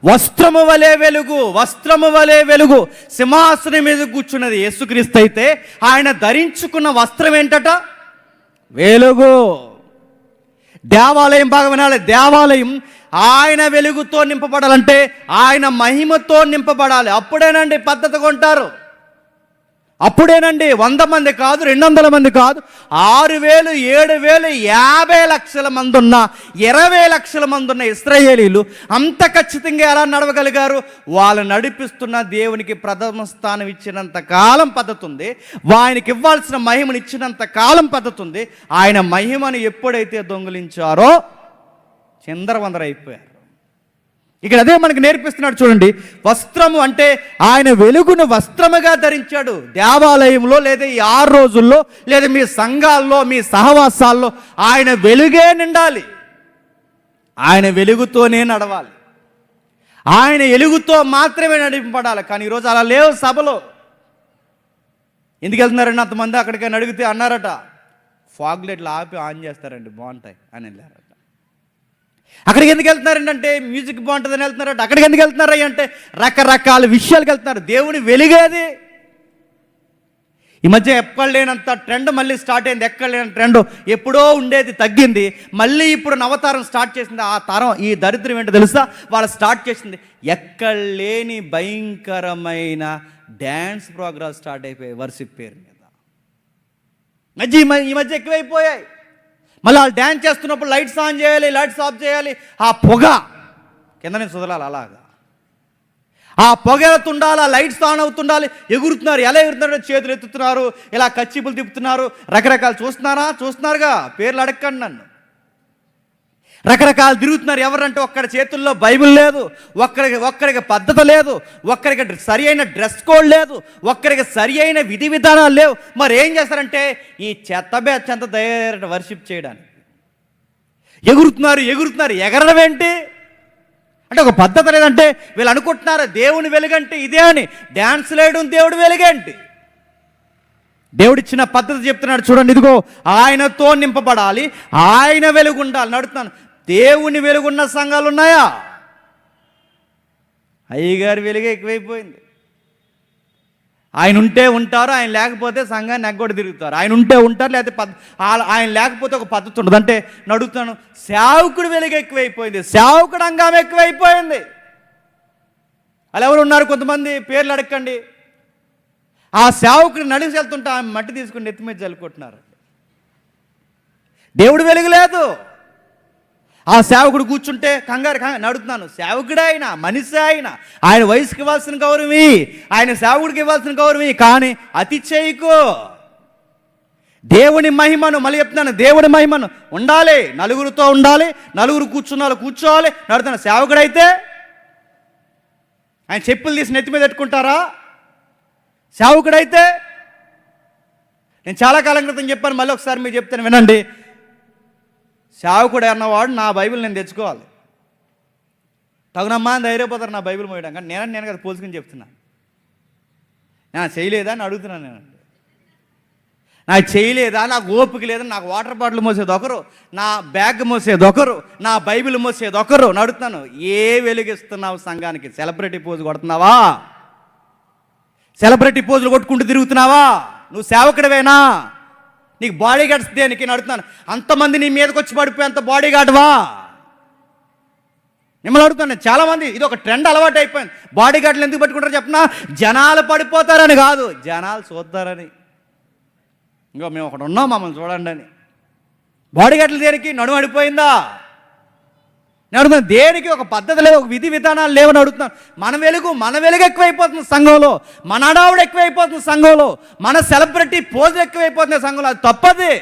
వస్త్రము వలె వెలుగు, వస్త్రము వలె వెలుగు. సింహాసనం మీద కూర్చున్నది యేసుక్రీస్తు అయితే ఆయన ధరించుకున్న వస్త్రం ఏంటట? వెలుగు. దేవాలయం బాగా వినాలి. దేవాలయం ఆయన వెలుగుతో నింపబడాలంటే ఆయన మహిమతో నింపబడాలి. అప్పుడేనండి పద్ధతిగా ఉంటారు. అప్పుడేనండి 100 మంది కాదు, 200 మంది కాదు, 6,000, 7,000, 50 లక్షల మంది ఉన్న, 20 లక్షల మంది ఉన్న ఇశ్రాయేలీలు అంత ఖచ్చితంగా ఎలా నడవగలిగారు? వాళ్ళు నడిపిస్తున్న దేవునికి ప్రథమ స్థానం ఇచ్చినంత కాలం పద్ధతి ఉంది, ఆయనకి ఇవ్వాల్సిన మహిమను ఇచ్చినంత కాలం పద్ధతి ఉంది. ఆయన మహిమను ఎప్పుడైతే దొంగిలించారో చిందరవందర అయిపోయారు. ఇక్కడ అదే మనకు నేర్పిస్తున్నాడు చూడండి. వస్త్రము అంటే ఆయన వెలుగును వస్త్రముగా ధరించాడు. దేవాలయంలో లేదా ఈ 6 రోజుల్లో లేదా మీ సంఘాల్లో మీ సహవాసాల్లో ఆయన వెలుగే నిండాలి. ఆయన వెలుగుతోనే నడవాలి. ఆయన వెలుగుతో మాత్రమే నడిపబడాలి. కానీ ఈరోజు అలా లేవు సభలో. ఎందుకు వెళ్తున్నారండి అంతమంది? అక్కడికైనా అడిగితే అన్నారట, ఫాగ్ లైట్లు ఆపి ఆన్ చేస్తారండి, బాగుంటాయి అని వెళ్ళారట. అక్కడికి ఎందుకు వెళ్తున్నారండి అంటే మ్యూజిక్ బాగుంటుందని వెళ్తున్నారట. అక్కడికి ఎందుకు వెళ్తున్నారా అంటే రకరకాల విషయాలకు వెళ్తున్నారు. దేవుని వెలిగేది. ఈ మధ్య ఎక్కడ లేనంత ట్రెండ్ మళ్ళీ స్టార్ట్ అయింది. ఎక్కడ లేని ట్రెండ్ ఎప్పుడో ఉండేది తగ్గింది, మళ్ళీ ఇప్పుడు నవతారం స్టార్ట్ చేసింది. ఆ తరం ఈ దరిద్రం ఏంటో తెలుసా? వాళ్ళు స్టార్ట్ చేసింది ఎక్కడ లేని భయంకరమైన డ్యాన్స్ ప్రోగ్రామ్ స్టార్ట్ అయిపోయాయి వర్షిప్ పేరు మీద. ఈ మధ్య ఎక్కువైపోయాయి. మళ్ళీ వాళ్ళు డ్యాన్స్ చేస్తున్నప్పుడు లైట్స్ ఆన్ చేయాలి, లైట్స్ ఆఫ్ చేయాలి. ఆ పొగ కింద నుంచి వదలాలి. అలాగా ఆ పొగ ఎత్తుండాలి, లైట్స్ ఆన్ అవుతుండాలి. ఎగురుతున్నారు. ఎలా ఎగురుతున్నారో చేతులు ఎత్తుతున్నారు, ఇలా కచ్చిపులు తిప్పుతున్నారు, రకరకాలు. చూస్తున్నారుగా, పేర్లు అడగండి నన్ను. రకరకాలు తిరుగుతున్నారు. ఎవరంటే ఒక్కడి చేతుల్లో బైబిల్ లేదు, ఒక్కడికి పద్ధతి లేదు, ఒక్కరికి సరి అయిన డ్రెస్ కోడ్ లేదు, ఒక్కరికి సరి అయిన విధి విధానాలు లేవు. మరి ఏం చేస్తారంటే ఈ చెత్త బెచ్చంత డైరెక్ట్ వర్షిప్ చేయడానికి ఎగురుతున్నారు. ఎగరడం ఏంటి అంటే ఒక పద్ధతి లేదంటే వీళ్ళు అనుకుంటున్నారు దేవుని వెలుగంటే ఇదే అని. డ్యాన్స్ లేయడం దేవుడి వెలుగేంటి? దేవుడిచ్చిన పద్ధతి చెప్తున్నాడు చూడండి. ఇదిగో ఆయనతో నింపబడాలి, ఆయన వెలుగు ఉండాలి. నడుతున్నాను. దేవుని వెలుగున్న సంఘాలు ఉన్నాయా? అయ్యగారి వెలుగే ఎక్కువైపోయింది. ఆయన ఉంటే ఉంటారు, ఆయన లేకపోతే సంఘాన్ని ఎగ్గొడి తిరుగుతారు. ఆయన ఉంటే ఉంటారు, లేకపోతే ఆయన లేకపోతే ఒక పద్ధతి ఉండదు. అంటే నడుగుతాను. సేవకుడు వెలుగు ఎక్కువైపోయింది, సేవకుడు అంగం ఎక్కువైపోయింది. అలా ఎవరు ఉన్నారు? కొంతమంది పేర్లు అడగండి. ఆ సేవకుడు నడిచి వెళ్తుంటే ఆమె మట్టి తీసుకుని నెత్తి మీద చల్లుకుంటున్నారు. దేవుడు వెలుగు లేదు. ఆ సేవకుడు కూర్చుంటే కంగారు నడుతున్నాను. సేవకుడే ఆయన, మనిషి ఆయన వయసుకి ఇవ్వాల్సిన గౌరవమి, ఆయన సేవకుడికి ఇవ్వాల్సిన గౌరవమి. కానీ అతి చేయకు. దేవుని మహిమను మళ్ళీ చెప్తున్నాను, దేవుడి మహిమను ఉండాలి, నలుగురితో ఉండాలి, నలుగురు కూర్చోవాలి. నడుతున్న సేవకుడైతే ఆయన చెప్పులు తీసి నెత్తి మీద పెట్టుకుంటారా? సేవకుడైతే నేను చాలా కాలం క్రితం చెప్పాను, మళ్ళీ ఒకసారి మీరు చెప్తాను వినండి. సేవకుడు అన్నవాడు నా బైబిల్ నేను తెచ్చుకోవాలి. తగునమ్మా అని ధైర్యపోతారు నా బైబిల్ మోయడం. కానీ నేను కదా పోల్చుకుని చెప్తున్నాను. నా చేయలేదా అని అడుగుతున్నాను. నాకు చేయలేదా, నాకు ఓపిక లేదా, నాకు వాటర్ బాటిల్ మోసేది ఒకరు, నా బ్యాగ్ మోసేది ఒకరు, నా బైబిల్ మోసేది ఒకరు. నడుతున్నాను. ఏ వెలుగిస్తున్నావు సంఘానికి? సెలబ్రిటీ పోజు కొడుతున్నావా? సెలబ్రిటీ పోజులు కొట్టుకుంటూ తిరుగుతున్నావా? నువ్వు సేవకుడివేనా? నీకు బాడీ గార్డ్స్ దేనికి? నడుతున్నాను. అంతమంది నీ మీదకి వచ్చి పడిపోయేంత బాడీ గార్డ్వా? మిమ్మల్ని అడుగుతున్నాను. చాలామంది ఇది ఒక ట్రెండ్ అలవాటు అయిపోయింది. బాడీ గార్డులు ఎందుకు పట్టుకుంటారో చెప్పనా? జనాలు పడిపోతారని కాదు, జనాలు చూద్దారని. ఇంకో మేము ఒకటి ఉన్నాం, మమ్మల్ని చూడండి అని. బాడీగార్డులు దేనికి? నడుము అడిపోయిందా? నేను అడుగుతున్నాను, దేనికి ఒక పద్ధతి లేదు, ఒక విధి విధానాలు లేవని అడుగుతున్నాను. మన వెలుగు ఎక్కువైపోతుంది సంఘంలో, మన అడావుడు ఎక్కువైపోతుంది సంఘంలో, మన సెలబ్రిటీ పోజు ఎక్కువైపోతుంది సంఘంలో. అది తప్పది.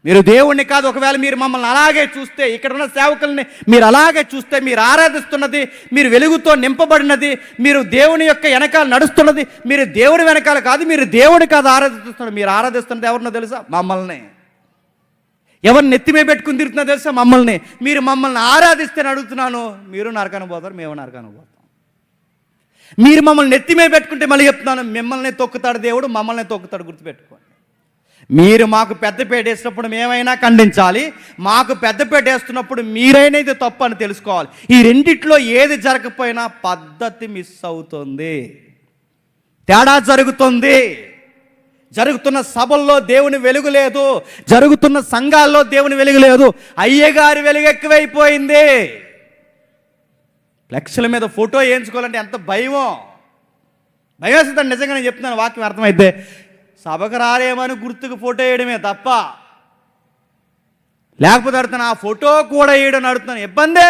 మీరు దేవుణ్ణి కాదు, ఒకవేళ మీరు మమ్మల్ని అలాగే చూస్తే, ఇక్కడ ఉన్న సేవకుల్ని మీరు అలాగే చూస్తే, మీరు ఆరాధిస్తున్నది, మీరు వెలుగుతో నింపబడినది, మీరు దేవుని యొక్క వెనకాల నడుస్తున్నది, మీరు దేవుడి వెనకాల కాదు, మీరు దేవుడి కాదు ఆరాధిస్తున్నది. మీరు ఆరాధిస్తున్నది ఎవరినో తెలుసా? మమ్మల్ని. ఎవరిని నెత్తిమే పెట్టుకుని తిరుగుతున్నా తెలుసా? మమ్మల్ని. మీరు మమ్మల్ని ఆరాధిస్తే అడుగుతున్నాను, మీరు నరకానికి పోతారు, మేము నరకానికి పోతాం. మీరు మమ్మల్ని నెత్తిమే పెట్టుకుంటే మళ్ళీ చెప్తున్నాను, మిమ్మల్ని తొక్కుతాడు దేవుడు, మమ్మల్ని తొక్కుతాడు. గుర్తుపెట్టుకోండి. మీరు మాకు పెద్దపేట వేసినప్పుడు మేమైనా ఖండించాలి, మాకు పెద్దపేట వేస్తున్నప్పుడు మీరైనా ఇది తప్పు అని తెలుసుకోవాలి. ఈ రెండిట్లో ఏది జరగకపోయినా పద్ధతి మిస్ అవుతుంది, తేడా జరుగుతుంది. జరుగుతున్న సభల్లో దేవుని వెలుగు లేదు, జరుగుతున్న సంఘాల్లో దేవుని వెలుగు లేదు. అయ్యగారి వెలుగు ఎక్కువైపోయింది. ఫ్లెక్స్ల మీద ఫోటో వేయించుకోవాలంటే ఎంత భయమో, భయం వేస్తుందండి. నిజంగానే చెప్తున్నాను, వాక్యం అర్థమైతే. సభకు రాలేమని గుర్తుకు ఫోటో వేయడమే తప్ప, లేకపోతే అడుగుతాను ఆ ఫోటో కూడా వేయడం అడుగుతున్నాను, ఇబ్బందే.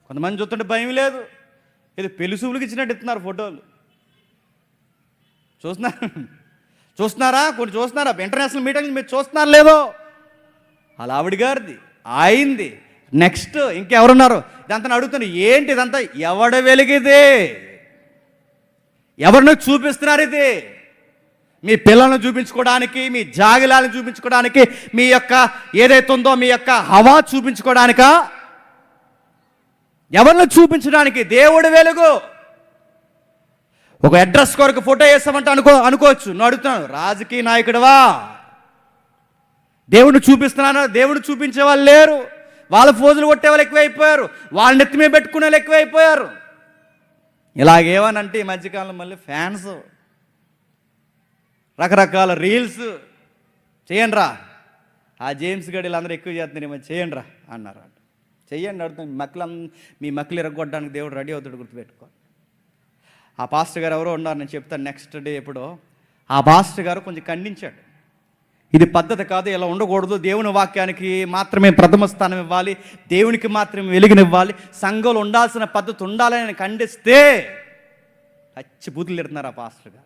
కొంతమంది చూస్తుంటే భయం లేదు, ఇది పెళ్లిసూపులకు ఇచ్చినట్టు ఇస్తున్నారు ఫోటోలు. చూస్తున్నారా? కొన్ని చూస్తున్నారా? ఇంటర్నేషనల్ మీటింగ్ మీరు చూస్తున్నారు లేదో? అలా ఆవిడ గారిది అయింది. నెక్స్ట్ ఇంకెవరున్నారు? ఇదంతా అడుగుతున్నారు, ఏంటి ఇదంతా? ఎవడ వెలిగిది? ఎవరిని చూపిస్తున్నారు? ఇది మీ పిల్లలను చూపించుకోవడానికి, మీ జాగిలాలను చూపించుకోవడానికి, మీ యొక్క ఏదైతే ఉందో మీ యొక్క హవా చూపించుకోవడానికా? ఎవరిని చూపించడానికి? దేవుడి వెలుగు. ఒక అడ్రస్ కొరకు ఫోటో వేస్తామంటే అనుకోవచ్చు. నేను అడుగుతున్నాను, రాజకీయ నాయకుడివా? దేవుడిని చూపిస్తున్నాను. దేవుడు చూపించే వాళ్ళు లేరు, వాళ్ళ ఫోజులు కొట్టే వాళ్ళు ఎక్కువైపోయారు, వాళ్ళ నెత్తి మీద పెట్టుకునే వాళ్ళు ఎక్కువైపోయారు. ఇలాగేమనంటే ఈ మధ్యకాలంలో మళ్ళీ ఫ్యాన్స్, రకరకాల రీల్స్ చేయండి రా, ఆ జేమ్స్ గడిలు అందరూ ఎక్కువ చేస్తున్నారు, ఏమో చేయండి రా అన్నారు. చెయ్యండి అడుగుతాను. మీ మక్కలు ఇరగొట్టడానికి దేవుడు రెడీ అవుతాడు, గుర్తుపెట్టుకో. ఆ పాస్టర్ గారు ఎవరో ఉన్నారు, నేను చెప్తాను నెక్స్ట్ డే ఎప్పుడో. ఆ పాస్టర్ గారు కొంచెం ఖండించాడు, ఇది పద్ధతి కాదు, ఇలా ఉండకూడదు, దేవుని వాక్యానికి మాత్రమే ప్రథమ స్థానం ఇవ్వాలి, దేవునికి మాత్రమే వెలుగునివ్వాలి, సంఘంలో ఉండాల్సిన పద్ధతి ఉండాలని ఖండిస్తే పచ్చి బూతులు తిడుతున్నారు ఆ పాస్టర్ గారు.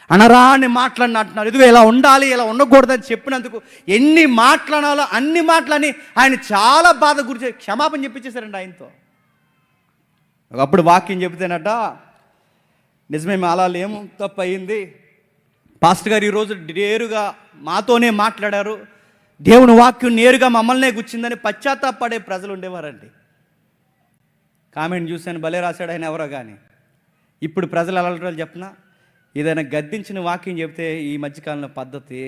అనరాని మాట్లాడినట్టున్నారు. ఇదిగో ఇలా ఉండాలి, ఇలా ఉండకూడదని చెప్పినందుకు ఎన్ని మాట్లాడాలో అన్ని మాటలని ఆయన చాలా బాధ గురించి క్షమాపణ చెప్పించేశారండి ఆయనతో. ఒకప్పుడు వాక్యం చెబితేనట, నిజమే అలా లేము, తప్పు అయింది, పాస్టర్ గారు ఈరోజు నేరుగా మాతోనే మాట్లాడారు, దేవుని వాక్యం నేరుగా మమ్మల్నే గుచ్చిందని పశ్చాత్తాపడే ప్రజలు ఉండేవారండి. కామెంట్ చూశాను, భలే రాశాడు ఆయన ఎవరో కానీ. ఇప్పుడు ప్రజలు ఎలా ఉంటారో చెప్పినా, ఏదైనా గద్దించిన వాక్యం చెప్తే ఈ మధ్యకాలంలో పద్ధతి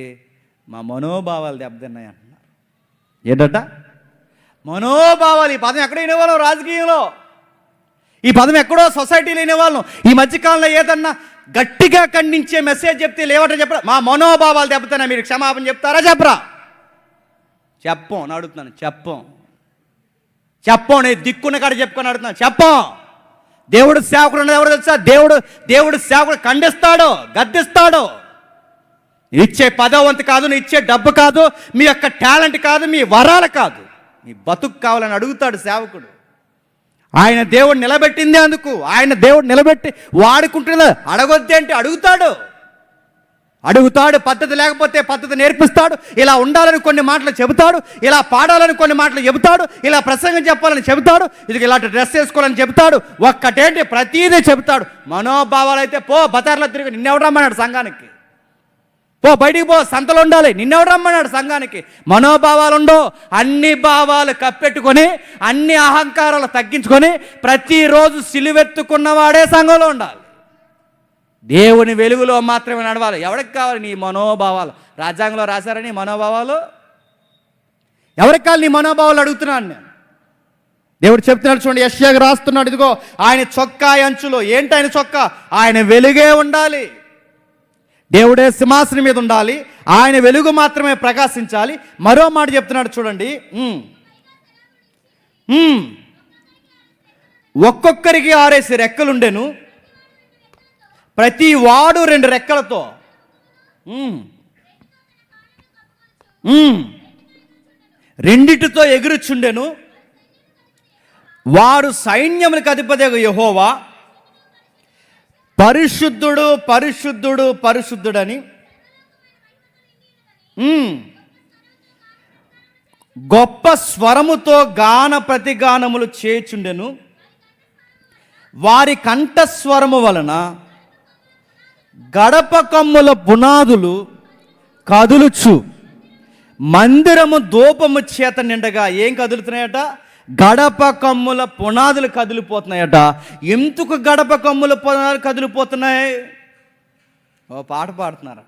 మా మనోభావాలు దెబ్బతిన్నాయి అంటున్నారు. ఏంటట మనోభావాలు? ఈ పదం ఎక్కడ వినేవాళ్ళం? రాజకీయంలో. ఈ పదం ఎక్కడో సొసైటీలో వినేవాళ్ళం. ఈ మధ్యకాలంలో ఏదన్నా గట్టిగా ఖండించే మెసేజ్ చెప్తే లేవట చెప్పరా? మా మనోభావాలు దెబ్బతిన్నాయి, మీరు క్షమాపణ చెప్తారా? చెప్పరా? చెప్పం అని అడుగుతున్నాను. చెప్పం నేను దిక్కున్న కాడ చెప్పుకొని అడుగుతున్నాను. చెప్పం. దేవుడు సేవకుడు ఉన్నది ఎవరు తెలుసా? దేవుడు సేవకుడు ఖండిస్తాడు, గద్దిస్తాడు. ఇచ్చే పదవంతి కాదు, నీ ఇచ్చే డబ్బు కాదు, మీ యొక్క టాలెంట్ కాదు, మీ వరాలు కాదు, మీ బతుకు కావాలని అడుగుతాడు సేవకుడు. ఆయన దేవుడు నిలబెట్టింది అందుకు. ఆయన దేవుడు నిలబెట్టి వాడుకుంటున్నది. అడగొద్ది అంటే అడుగుతాడు. పద్ధతి లేకపోతే పద్ధతి నేర్పిస్తాడు. ఇలా ఉండాలని కొన్ని మాటలు చెబుతాడు, ఇలా పాడాలని కొన్ని మాటలు చెబుతాడు, ఇలా ప్రసంగం చెప్పాలని చెబుతాడు, ఇది ఇలాంటి డ్రెస్ వేసుకోవాలని చెబుతాడు. ఒక్కటేంటి ప్రతీదీ చెబుతాడు. మనోభావాలు అయితే పో బతార్లో తిరిగి, నిన్నెవడు రమ్మన్నాడు సంఘానికి? పో బయటికి పో, సంతలో ఉండాలి, నిన్నెవడు రమ్మన్నాడు సంఘానికి? మనోభావాలు ఉండవు. అన్ని భావాలు కప్పెట్టుకొని, అన్ని అహంకారాలు తగ్గించుకొని ప్రతిరోజు సిలువెత్తుకున్నవాడే సంఘంలో ఉండాలి. దేవుని వెలుగులో మాత్రమే నడవాలి. ఎవరికి కావాలి నీ మనోభావాలు? రాజ్యాంగంలో రాశారని మనోభావాలు ఎవరికి కావాలి? నీ మనోభావాలు అడుగుతున్నాను నేను. దేవుడు చెప్తున్నాడు చూడండి, యెషయాకు రాస్తున్నాడు, ఇదిగో ఆయన చొక్కా అంచులో. ఏంటి ఆయన చొక్కా? ఆయన వెలుగే ఉండాలి. దేవుడే సింహాసనం మీద ఉండాలి, ఆయన వెలుగు మాత్రమే ప్రకాశించాలి. మరో మాట చెప్తున్నాడు చూడండి, ఒక్కొక్కరికి 6 రెక్కలుండెను, ప్రతి వాడు 2 రెక్కలతో. రెండిటితో ఎగురుచుండెను. వారు సైన్యములకు అధిపతి యెహోవా పరిశుద్ధుడు పరిశుద్ధుడు పరిశుద్ధుడని గొప్ప స్వరముతో గాన ప్రతిగానములు చేయుచుండెను. వారి కంఠస్వరము వలన గడప కమ్ముల పునాదులు కదులుచు మందిరము ధూపము చేత నిండగా. ఏం కదులుతున్నాయట? గడప కమ్ముల పునాదులు కదిలిపోతున్నాయట. ఎందుకు గడప కమ్ముల పునాదులు కదిలిపోతున్నాయి? ఓ పాట పాడుతున్నారు.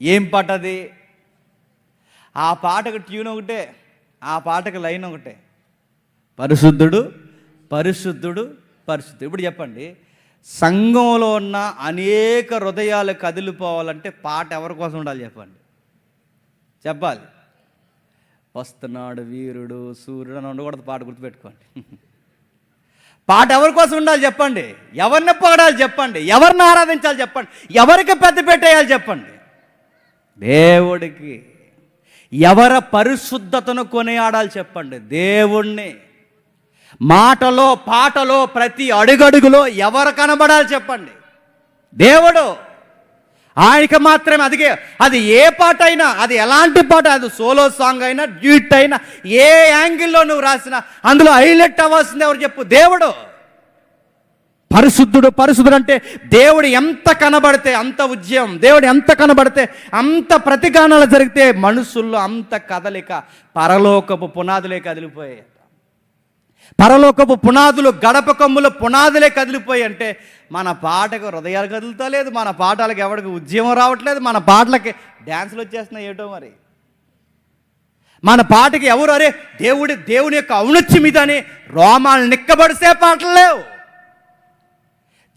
ఏం పాట అది? ఆ పాటకు ట్యూన్ ఒకటే, ఆ పాటకు లైన్ ఒకటే, పరిశుద్ధుడు పరిశుద్ధుడు పరిశుద్ధుడు. ఇప్పుడు చెప్పండి, సంఘంలో ఉన్న అనేక హృదయాలు కదిలిపోవాలంటే పాట ఎవరి కోసం ఉండాలి చెప్పండి? చెప్పాలి. వస్తున్నాడు వీరుడు సూర్యుడు అని ఉండకూడదు. పాట గుర్తుపెట్టుకోండి. పాట ఎవరి కోసం ఉండాలి చెప్పండి? ఎవరిని పొగడాలి చెప్పండి? ఎవరిని ఆరాధించాలి చెప్పండి? ఎవరికి పెద్ద పెట్టేయాలి చెప్పండి? దేవుడికి. ఎవరి పరిశుద్ధతను కొనియాడాలి చెప్పండి? దేవుణ్ణి. మాటలో పాటలో ప్రతి అడుగడుగులో ఎవరు కనబడాలి చెప్పండి? దేవుడు. ఆయనకి మాత్రమే. అది ఏ పాట అయినా, అది ఎలాంటి పాట, అది సోలో సాంగ్ అయినా డ్యూట్ అయినా, ఏ యాంగిల్లో నువ్వు రాసినా అందులో హైలైట్ అవ్వాల్సింది ఎవరు చెప్పు? దేవుడు. పరిశుద్ధుడు పరిశుద్ధుడు అంటే దేవుడు ఎంత కనబడితే అంత ఉద్యమం, దేవుడు ఎంత కనబడితే అంత ప్రతిగానాలు జరిగితే మనుషుల్లో అంత కదలిక. పరలోకపు పునాదులే కదిలిపోయాయి. పరలోకపు పునాదులు, గడప కమ్ముల పునాదులే కదిలిపోయి అంటే మన పాటకు హృదయాలు కదులుతా లేదు, మన పాటలకు ఎవరికి ఉద్యమం రావట్లేదు, మన పాటలకి డ్యాన్సులు వచ్చేస్తున్నాయి ఏటో మరి. మన పాటకి ఎవరు అరే దేవుని యొక్క ఔన్నత్యం మీదని రోమాలు నిక్కబడిసే పాటలు లేవు.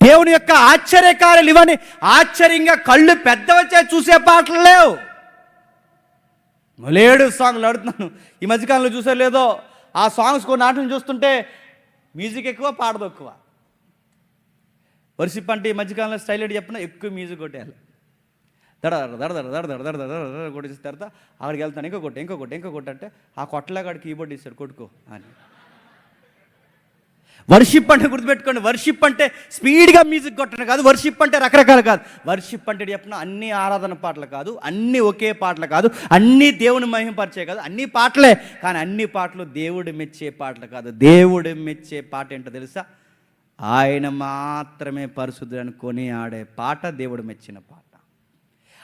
దేవుని యొక్క ఆశ్చర్యకార్యాలు ఇవని ఆశ్చర్యంగా కళ్ళు పెద్ద వచ్చే చూసే పాటలు లేవు. మొలేడు సాంగ్లు ఆడుతున్నాను ఈ మధ్యకాలంలో చూసే లేదో, ఆ సాంగ్స్ కొన్ని నాటిని చూస్తుంటే మ్యూజిక్ ఎక్కువ, పాట తక్కువ. వర్షిప్ అంటే ఈ మధ్యకాలంలో స్టైల్ ఏంటి చెప్పినా ఎక్కువ మ్యూజిక్ కొట్టేయాలి. దడ దడ దడ దడ దడ దడ దడ కొట్టేసిన తర్వాత అక్కడికి వెళ్తాను, ఇంకో కొట్టు అంటే ఆ కొట్టలాగా అక్కడ కీబోర్డ్ ఇస్తాడు కొట్టుకో అని. వర్షిప్ అంటే గుర్తుపెట్టుకోండి, వర్షిప్ అంటే స్పీడ్గా మ్యూజిక్ కొట్టడం కాదు. వర్షిప్ అంటే రకరకాలు కాదు. వర్షిప్ అంటే చెప్పిన అన్ని ఆరాధన పాటలు కాదు, అన్నీ ఒకే పాటలు కాదు, అన్నీ దేవుని మహిమపరిచే కాదు, అన్ని పాటలే. కానీ అన్ని పాటలు దేవుడు మెచ్చే పాటలు కాదు. దేవుడు మెచ్చే పాట ఏంటో తెలుసా? ఆయన మాత్రమే పరిశుద్ధుడని కొని ఆడే పాట దేవుడు మెచ్చిన పాట.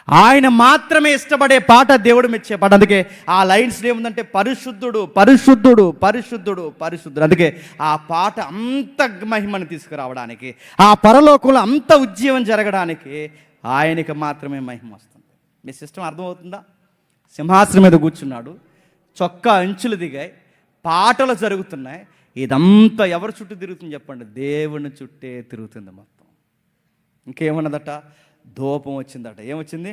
ఆయన మాత్రమే ఇష్టపడే పాట దేవుడు మెచ్చే పాట. అందుకే ఆ లైన్స్ ఏముందంటే పరిశుద్ధుడు పరిశుద్ధుడు పరిశుద్ధుడు పరిశుద్ధుడు. అందుకే ఆ పాట అంత మహిమను తీసుకురావడానికి, ఆ పరలోకంలో అంత ఉద్యమం జరగడానికి ఆయనకి మాత్రమే మహిమ వస్తుంది. మీ సిస్టమ్ అర్థమవుతుందా? సింహాసనం మీద కూర్చున్నాడు, చొక్కా అంచులు దిగాయి, పాటలు జరుగుతున్నాయి. ఇదంతా ఎవరి చుట్టూ తిరుగుతుంది చెప్పండి? దేవుని చుట్టే తిరుగుతుంది మొత్తం. ఇంకేమన్నదట? ధూపం వచ్చిందట. ఏమొచ్చింది?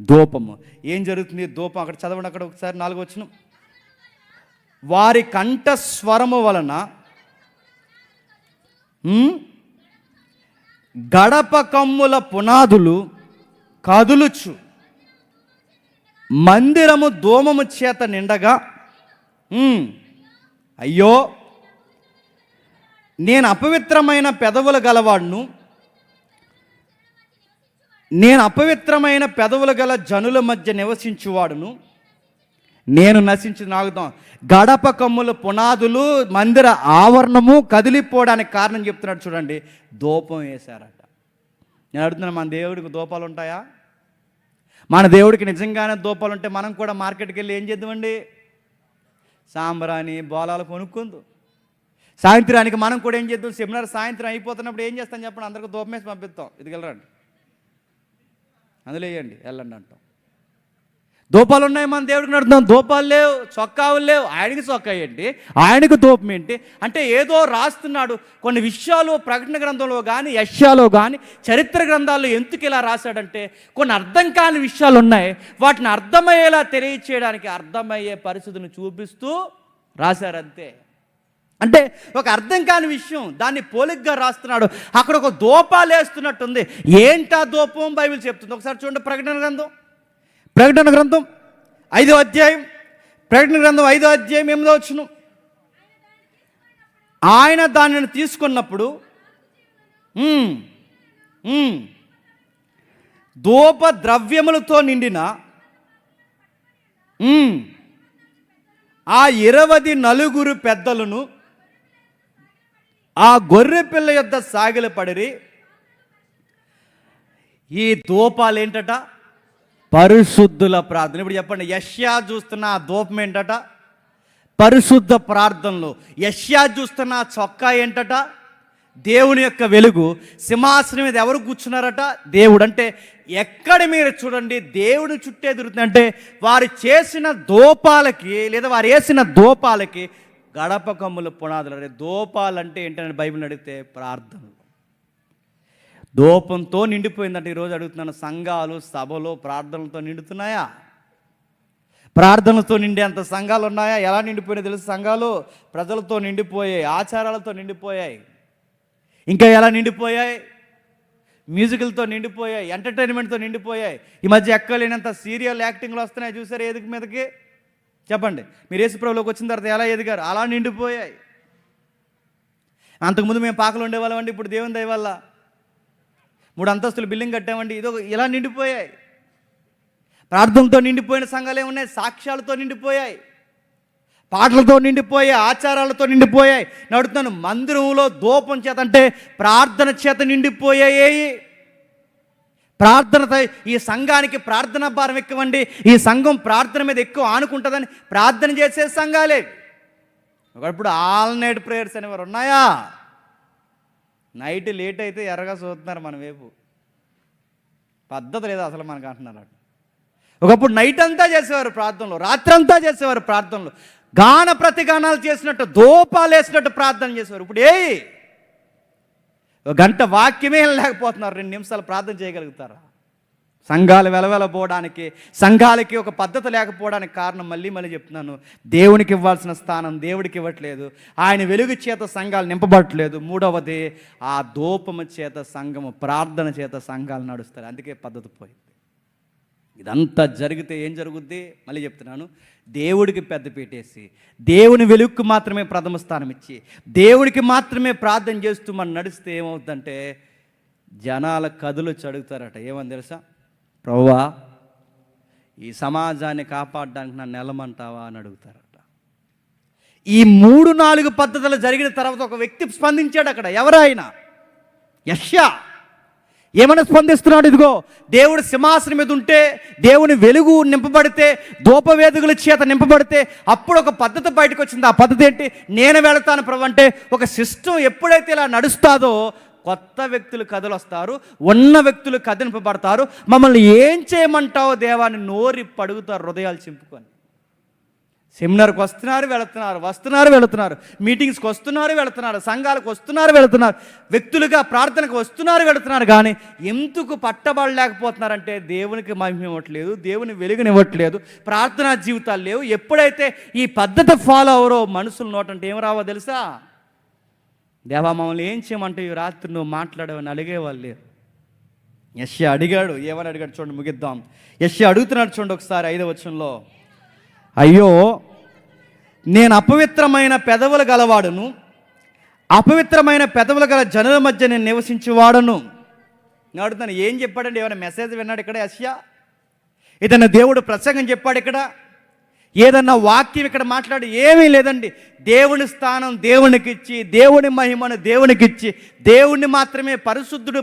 ధూపము. ఏం జరుగుతుంది? ధూపం. అక్కడ చదవండి, అక్కడ ఒకసారి 4వ వచనం. వారి కంఠస్వరము వలన గడప కమ్ముల పునాదులు కదులుచు మందిరము ధూమము చేత నిండగా. అయ్యో, నేను అపవిత్రమైన పెదవులు గలవాడును, నేను అపవిత్రమైన పెదవులు గల జనుల మధ్య నివసించువాడును, నేను నశించి నాగుదాం. గడప కమ్ముల పునాదులు, మందిర ఆవరణము కదిలిపోవడానికి కారణం చెప్తున్నాడు చూడండి. ధూపం వేశారట. నేను అడుగుతున్నాను, మన దేవుడికి ధూపాలు ఉంటాయా? మన దేవుడికి నిజంగానే ధూపాలు ఉంటే మనం కూడా మార్కెట్కి వెళ్ళి ఏం చేద్దామండి? సాంబ్రాణి బోలాలు కొనుక్కుందు. సాయంత్రానికి మనం కూడా ఏం చేద్దాం? సెమినార్ సాయంత్రం అయిపోతున్నప్పుడు ఏం చేస్తాం చెప్పండి? అందరికీ ధూపం వేసి పంపిస్తాం. ఇది వెళ్ళరండి, అందులో వేయండి, వెళ్ళండి అంటాం. ధూపాలు ఉన్నాయి మన దేవుడికి నడుతున్నాం, ధూపాలు లేవు, చొక్కాలు లేవు. ఆయనకి చొక్కా ఏంటి? ఆయనకు ధూపం ఏంటి? అంటే ఏదో రాస్తున్నాడు. కొన్ని విషయాలు ప్రకటన గ్రంథంలో కానీ, యెషయాలో కానీ, చరిత్ర గ్రంథాల్లో ఎందుకు ఇలా రాశాడంటే కొన్ని అర్థం కాని విషయాలు ఉన్నాయి. వాటిని అర్థమయ్యేలా తెలియచేయడానికి అర్థమయ్యే పరిస్థితిని చూపిస్తూ రాశారంతే. అంటే ఒక అర్థం కాని విషయం దాన్ని పోలికగా రాస్తున్నాడు. అక్కడ ఒక ధూపాలు వేస్తున్నట్టుంది. ఏంటా ధూపం? బైబిల్ చెప్తుంది. ఒకసారి చూడండి, ప్రకటన గ్రంథం 5వ అధ్యాయం, ప్రకటన గ్రంథం 5వ అధ్యాయం 8వ వచనం. ఆయన దానిని తీసుకున్నప్పుడు ధూప ద్రవ్యములతో నిండిన ఆ 24 పెద్దలను ఆ గొర్రె పిల్ల యొద్ద సాగిలపడిరి. ఈ ధూపాలు ఏంటట? పరిశుద్ధుల ప్రార్థన. ఇప్పుడు చెప్పండి, యెషయా చూస్తున్న ఆ ధూపం ఏంటట? పరిశుద్ధ ప్రార్థనలు. యెషయా చూస్తున్న ఆ చొక్కా ఏంటట? దేవుని యొక్క వెలుగు. సింహాసనం మీద ఎవరు కూర్చున్నారట? దేవుడు. అంటే ఎక్కడ మీరు చూడండి దేవుని చుట్టే తిరుగుతుందంటే వారు చేసిన ధూపాలకి లేదా వారు వేసిన ధూపాలకి గడప కమ్ముల పునాదులు. అరే ధూపాలంటే ఏంటని బైబిల్ అడిగితే ప్రార్థనలు. ధూపంతో నిండిపోయిందంటే ఈరోజు అడుగుతున్నాను, సంఘాలు సభలో ప్రార్థనలతో నిండుతున్నాయా? ప్రార్థనలతో నిండేంత సంఘాలు ఉన్నాయా? ఎలా నిండిపోయినాయి తెలుసు? సంఘాలు ప్రజలతో నిండిపోయాయి, ఆచారాలతో నిండిపోయాయి. ఇంకా ఎలా నిండిపోయాయి? మ్యూజికల్తో నిండిపోయాయి, ఎంటర్టైన్మెంట్తో నిండిపోయాయి. ఈ మధ్య ఎక్కలేనంత సీరియల్ యాక్టింగ్లు వస్తున్నాయి చూసారు ఎదుగు మీదకి. చెప్పండి, మీరు యేసుప్రభులోకి వచ్చిన తర్వాత ఎలా ఎదిగారు? అలా నిండిపోయాయి. అంతకుముందు మేము పాకలు ఉండేవాళ్ళం అండి, ఇప్పుడు దేవుని దయ వల్ల 3 అంతస్తులు బిల్డింగ్ కట్టామండి. ఇలా నిండిపోయాయి. ప్రార్థనతో నిండిపోయిన సంఘాలే ఉన్నాయి, సాక్ష్యాలతో నిండిపోయాయి, పాటలతో నిండిపోయాయి, ఆచారాలతో నిండిపోయాయి. నడుతున్నాను మందిరంలో ధూపం చేత అంటే ప్రార్థన చేత నిండిపోయాయి. ప్రార్థనతో ఈ సంఘానికి ప్రార్థన భారం ఎక్కువండి, ఈ సంఘం ప్రార్థన మీద ఎక్కువ ఆనుకుంటుందని ప్రార్థన చేసే సంఘాలే. ఒకప్పుడు ఆల్ నైట్ ప్రేయర్స్ అనేవారు ఉన్నాయా? నైట్ లేట్ అయితే ఎర్రగా చూస్తున్నారు మన వైపు. పద్ధతి లేదు అసలు మనకు అంటున్నారు. ఒకప్పుడు నైట్ అంతా చేసేవారు ప్రార్థనలు, రాత్రంతా చేసేవారు ప్రార్థనలు, గాన ప్రతిగానాలు చేసినట్టు, ధూపాలు వేసినట్టు ప్రార్థన చేసేవారు. ఇప్పుడు ఒక గంట వాక్యమే లేకపోతున్నారు, 2 నిమిషాలు ప్రార్థన చేయగలుగుతారా? సంఘాలు వెలవెలబోవడానికి, సంఘాలకి ఒక పద్ధతి లేకపోవడానికి కారణం మళ్ళీ చెప్తున్నాను, దేవునికి ఇవ్వాల్సిన స్థానం దేవుడికి ఇవ్వట్లేదు. ఆయన వెలుగు చేత సంఘాలు నింపబడట్లేదు. 3వది ఆ ధూపము చేత సంఘము, ప్రార్థన చేత సంఘాలు నడుస్తారు. అందుకే పద్ధతి పోయింది. ఇదంతా జరిగితే ఏం జరుగుద్ది? మళ్ళీ చెప్తున్నాను, దేవుడికి పెద్ద పెట్టేసి దేవుని వెలుగుకు మాత్రమే ప్రథమ స్థానం ఇచ్చి దేవుడికి మాత్రమే ప్రార్థన చేస్తూ మనం నడిస్తే ఏమవుతుందంటే జనాల కదులు చడుగుతారట. ఏమని తెలుసా? ప్రభువా, ఈ సమాజాన్ని కాపాడడానికి నన్ను నిలమంటావా అని అడుగుతారట. ఈ 3-4 పద్ధతులు జరిగిన తర్వాత ఒక వ్యక్తి స్పందించాడు అక్కడ. ఎవరైనా? యెషయా. ఏమైనా స్పందిస్తున్నాడు? ఇదిగో దేవుడు సింహాసనం మీద ఉంటే, దేవుని వెలుగు నింపబడితే, ధూపవేదికల చేత నింపబడితే అప్పుడు ఒక పద్ధతి బయటకు వచ్చింది. ఆ పద్ధతి ఏంటి? నేను వెళతాను ప్రభు అంటే ఒక సిస్టమ్ ఎప్పుడైతే ఇలా నడుస్తాదో కొత్త వ్యక్తులు కథలు వస్తారు, ఉన్న వ్యక్తులు కదిలింపబడతారు. మమ్మల్ని ఏం చేయమంటావో దేవాన్ని నోరి పడుగుతారు హృదయాలు చింపుకొని. సెమినార్కి వస్తున్నారు వెళుతున్నారు, మీటింగ్స్కి వస్తున్నారు వెళుతున్నారు, సంఘాలకు వస్తున్నారు వెళుతున్నారు, వ్యక్తులుగా ప్రార్థనకు వస్తున్నారు వెళుతున్నారు. కానీ ఎందుకు పట్టబడలేకపోతున్నారంటే దేవునికి మహిమ ఇవ్వట్లేదు, దేవుని వెలుగునివ్వట్లేదు, ప్రార్థనా జీవితాలు లేవు. ఎప్పుడైతే ఈ పద్ధతి ఫాలో అవరో మనుషుల నోటంటే ఏం రావో తెలుసా? దేవా, మమ్మల్ని ఏం చేయమంటే ఈ రాత్రి నువ్వు మాట్లాడవని అడిగేవాళ్ళు లేరు. యెషయా అడిగాడు. ఏమని అడిగాడు చూడండి, ముగిద్దాం. యెషయా అడుగుతున్నాడు చూడండి ఒకసారి 5వ వచనంలో. అయ్యో, నేను అపవిత్రమైన పెదవులు గలవాడును, అపవిత్రమైన పెదవులు గల జనుల మధ్య నేను నివసించేవాడును. నేను అడుగుతాను, ఏం చెప్పాడండి? ఏమైనా మెసేజ్ విన్నాడు ఇక్కడ యెషయా? ఏదైనా దేవుడు ప్రసంగం చెప్పాడు ఇక్కడ? ఏదన్నా వాక్యం ఇక్కడ మాట్లాడి? ఏమీ లేదండి. దేవుని స్థానం దేవునికి ఇచ్చి, దేవుని మహిమను దేవునికి ఇచ్చి, దేవుణ్ణి మాత్రమే పరిశుద్ధుడు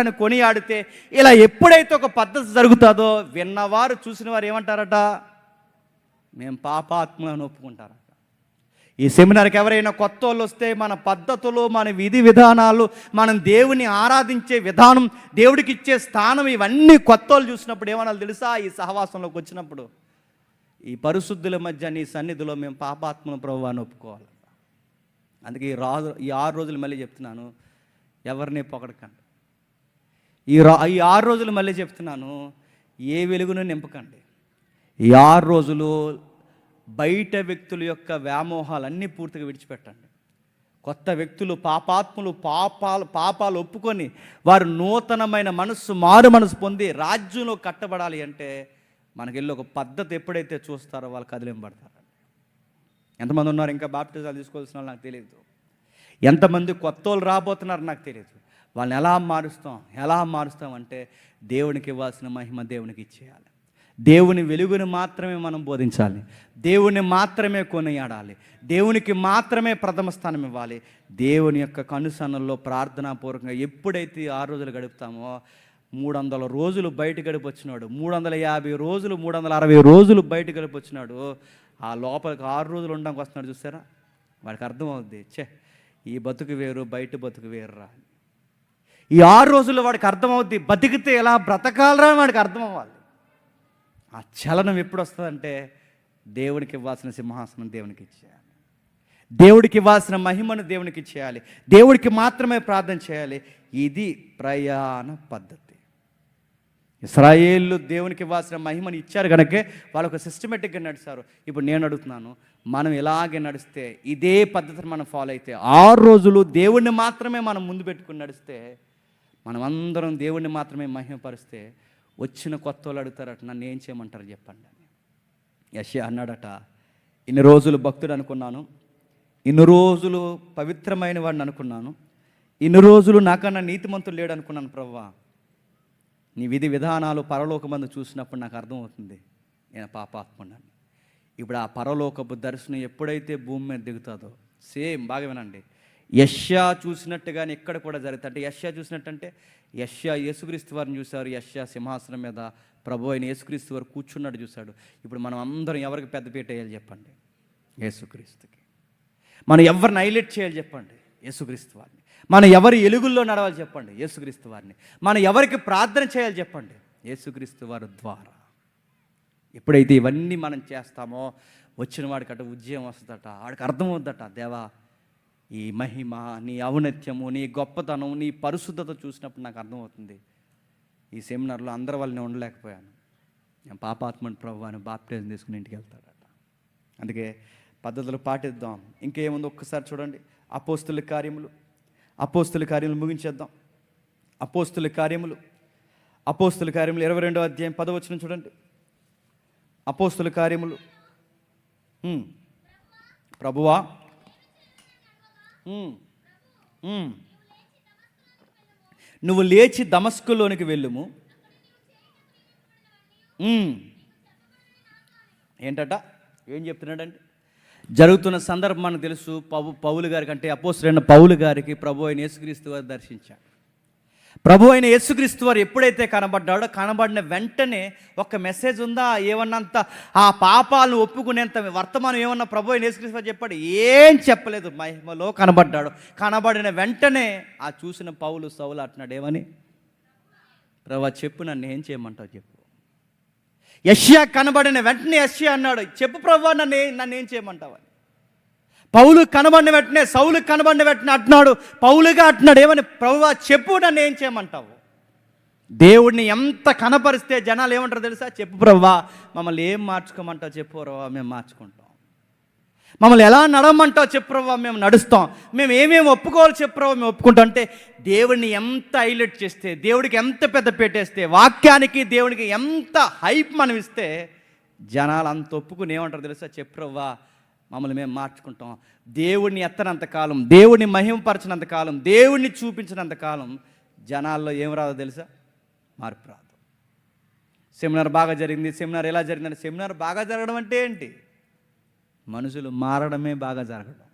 అని కొనియాడితే ఇలా ఎప్పుడైతే ఒక పద్ధతి జరుగుతుందో విన్నవారు చూసిన వారు ఏమంటారట? మేము పాపాత్ములను ఒప్పుకుంటారట. ఈ సెమినార్కి ఎవరైనా కొత్త వాళ్ళు వస్తే మన పద్ధతులు, మన విధి విధానాలు, మనం దేవుని ఆరాధించే విధానం, దేవుడికి ఇచ్చే స్థానం, ఇవన్నీ కొత్త వాళ్ళు చూసినప్పుడు ఏమన్నా తెలుసా? ఈ సహవాసంలోకి వచ్చినప్పుడు ఈ పరిశుద్ధుల మధ్య నీ సన్నిధిలో మేము పాపాత్మను ప్రభువాన్ని ఒప్పుకోవాలి. అందుకే ఈ 6 రోజులు మళ్ళీ చెప్తున్నాను, ఎవరిని పొగడకండి. ఈ 6 రోజులు మళ్ళీ చెప్తున్నాను, ఏ వెలుగును నింపకండి. ఈ 6 రోజులు బయట వ్యక్తుల యొక్క వ్యామోహాలన్నీ పూర్తిగా విడిచిపెట్టండి. కొత్త వ్యక్తులు, పాపాత్ములు, పాపాలు ఒప్పుకొని వారు నూతనమైన మనస్సు, మారు మనసు పొంది రాజ్యంలో కట్టబడాలి అంటే మనకెళ్ళి ఒక పద్ధతి ఎప్పుడైతే చూస్తారో వాళ్ళు కదిలింపడతారు. ఎంతమంది ఉన్నారు ఇంకా బాప్టిజాలు తీసుకోవాల్సిన వాళ్ళు నాకు తెలియదు. ఎంతమంది కొత్త వాళ్ళు రాబోతున్నారు నాకు తెలియదు. వాళ్ళని ఎలా మారుస్తాం అంటే దేవునికి ఇవ్వాల్సిన మహిమ దేవునికి ఇచ్చేయాలి. దేవుని వెలుగుని మాత్రమే మనం బోధించాలి. దేవుని మాత్రమే కొనియాడాలి. దేవునికి మాత్రమే ప్రథమ స్థానం ఇవ్వాలి. దేవుని యొక్క కనుసన్నల్లో ప్రార్థనాపూర్వకంగా ఎప్పుడైతే 6 రోజులు గడుపుతామో 300 రోజులు బయట గడిపొచ్చినాడు, 350 రోజులు 360 రోజులు బయట గడిపొచ్చినాడు. ఆ లోపలికి 6 రోజులు ఉండడానికి వస్తున్నాడు. చూసారా? వాడికి అర్థమవుద్ది, ఈ బతుకు వేరు, బయట బతుకు వేరురా. ఈ 6 రోజుల్లో వాడికి అర్థమవుద్ది, బతికితే ఎలా బ్రతకాలరా అని వాడికి అర్థం అవ్వాలి. ఆ చలనం ఎప్పుడు వస్తుందంటే దేవునికి ఇవ్వాల్సిన సింహాసనం దేవునికి ఇచ్చేయాలి. దేవుడికి ఇవ్వాల్సిన మహిమను దేవునికి ఇచ్చేయాలి. దేవుడికి మాత్రమే ప్రార్థన చేయాలి. ఇది ప్రయాణ పద్ధతి. ఇశ్రాయేలు దేవునికి ఇవ్వాల్సిన మహిమను ఇచ్చారు కనుకే వాళ్ళు ఒక సిస్టమేటిక్గా నడిచారు. ఇప్పుడు నేను అడుగుతున్నాను, మనం ఇలాగే నడిస్తే, ఇదే పద్ధతిని మనం ఫాలో అయితే, 6 రోజులు దేవుణ్ణి మాత్రమే మనం ముందు పెట్టుకుని నడిస్తే, మనం అందరం దేవుణ్ణి మాత్రమే మహిమపరిస్తే, వచ్చిన కొత్త వాళ్ళు అడుగుతారట, నన్ను ఏం చేయమంటారు చెప్పండి అని. యెషయా అన్నాడట, ఇన్ని రోజులు భక్తుడు అనుకున్నాను, ఇన్ని రోజులు పవిత్రమైన వాడిని అనుకున్నాను, ఇన్ని రోజులు నాకన్నా నీతిమంతుడు లేడు అనుకున్నాను. ప్రభువా, నీ విధి విధానాలు పరలోకమందు చూసినప్పుడు నాకు అర్థమవుతుంది నేను పాపాత్ముడని. ఇప్పుడు ఆ పరలోకపు దర్శనం ఎప్పుడైతే భూమి మీద దిగుతుందో, సేమ్ బాగా వినండి, యెషయా చూసినట్టుగానే ఇక్కడ కూడా జరుగుతుంది. అంటే యెషయా చూసినట్టంటే యెషయా యేసుక్రీస్తు వారిని చూశారు. యెషయా సింహాసనం మీద ప్రభు అయిన యేసుక్రీస్తు వారు కూర్చున్నాడు చూశాడు. ఇప్పుడు మనం అందరం ఎవరికి పెద్దపీట వేయాలి చెప్పండి? యేసుక్రీస్తుకి. మనం ఎవరిని హైలైట్ చేయాలి చెప్పండి? యేసుక్రీస్తు వారిని. మనం ఎవరి ఎలుగుల్లో నడవాలి చెప్పండి? యేసుక్రీస్తు వారిని. మనం ఎవరికి ప్రార్థన చేయాలి చెప్పండి? యేసుక్రీస్తు వారి ద్వారా. ఎప్పుడైతే ఇవన్నీ మనం చేస్తామో వచ్చిన వాడికట ఉద్యమం వస్తుందట. వాడికి అర్థమవుద్దట, దేవా ఈ మహిమ, నీ ఔన్నత్యము, నీ గొప్పతనం, నీ పరిశుద్ధత చూసినప్పుడు నాకు అర్థమవుతుంది, ఈ సెమినార్లో అందరి వల్ల నేను ఉండలేకపోయాను, నేను పాపాత్మని ప్రభు అని బాప్టిజం తీసుకుని ఇంటికి వెళ్తాడట. అందుకే పద్ధతులు పాటిద్దాం. ఇంకేముంది ఒక్కసారి చూడండి, అపోస్తుల కార్యములు ముగించేద్దాం. అపోస్తుల కార్యములు 22వ అధ్యాయం 10వ వచనం చూడండి. అపోస్తుల కార్యములు. ప్రభువా, నువ్వు లేచి దమస్కులోనికి వెళ్ళుము. ఏంటట? ఏం చెప్తున్నాడంటే, జరుగుతున్న సందర్భం మనకు తెలుసు. పౌలు గారికి, అంటే అపోస్తలుడైన పౌలు గారికి ప్రభు అయిన యేసుక్రీస్తు వారు దర్శించాడు. ప్రభు అయిన యేసుక్రీస్తు వారు ఎప్పుడైతే కనబడ్డాడో, కనబడిన వెంటనే ఒక మెసేజ్ ఉందా? ఏమన్నంత ఆ పాపాలను ఒప్పుకునేంత వర్తమానం ఏమన్నా ప్రభు అయిన యేసుక్రీస్తు వారు చెప్పాడు? ఏం చెప్పలేదు. మహిమలో కనబడ్డాడు. కనబడిన వెంటనే ఆ చూసిన సౌలు అంటున్నాడు, ఏమని? ప్రభువా, చెప్పు, నన్ను ఏం చేయమంటావు చెప్పు. యెషయా కనబడిన వెంటనే యెషయా అన్నాడు, చెప్పు ప్రభువా, నన్ను ఏం చేయమంటావు అని. పౌలు కనబడిన వెంటనే, సౌలు కనబడిన వెంటనే అంటున్నాడు, పౌలుగా అంటున్నాడు, ఏమని? ప్రభువా, చెప్పు, నన్ను ఏం చేయమంటావు. దేవుడిని ఎంత కనపరిస్తే జనాలు ఏమంటారు తెలుసా? చెప్పు ప్రభువా, మమ్మల్ని ఏం మార్చుకోమంటావు చెప్పు ప్రభువా, మేము మార్చుకుంటాం. మమ్మల్ని ఎలా నడవమంటావు చెప్పు ప్రభువా, మేము నడుస్తాం. మేము ఏమేమి ఒప్పుకోవాలి చెప్పు ప్రభువా, మేము ఒప్పుకుంటాం. అంటే దేవుడిని ఎంత హైలైట్ చేస్తే, దేవుడికి ఎంత పెద్ద పెట్టేస్తే, వాక్యానికి దేవునికి ఎంత హైప్ మనం ఇస్తే, జనాలు అంత ఒప్పుకుని ఏమంటారు తెలుసా? చెప్పు ప్రభువా, మమ్మల్ని మేము మార్చుకుంటాం. దేవుడిని ఎత్తనంత కాలం, దేవుడిని మహిమపరచినంత కాలం, దేవుడిని చూపించినంత కాలం జనాల్లో ఏం రాదో తెలుసా? మార్పు రాదు. సెమినార్ బాగా జరిగింది, సెమినార్ ఎలా జరిగిందంటే, సెమినార్ బాగా జరగడం అంటే ఏంటి? మనుషులు మారడమే బాగా జరగడం.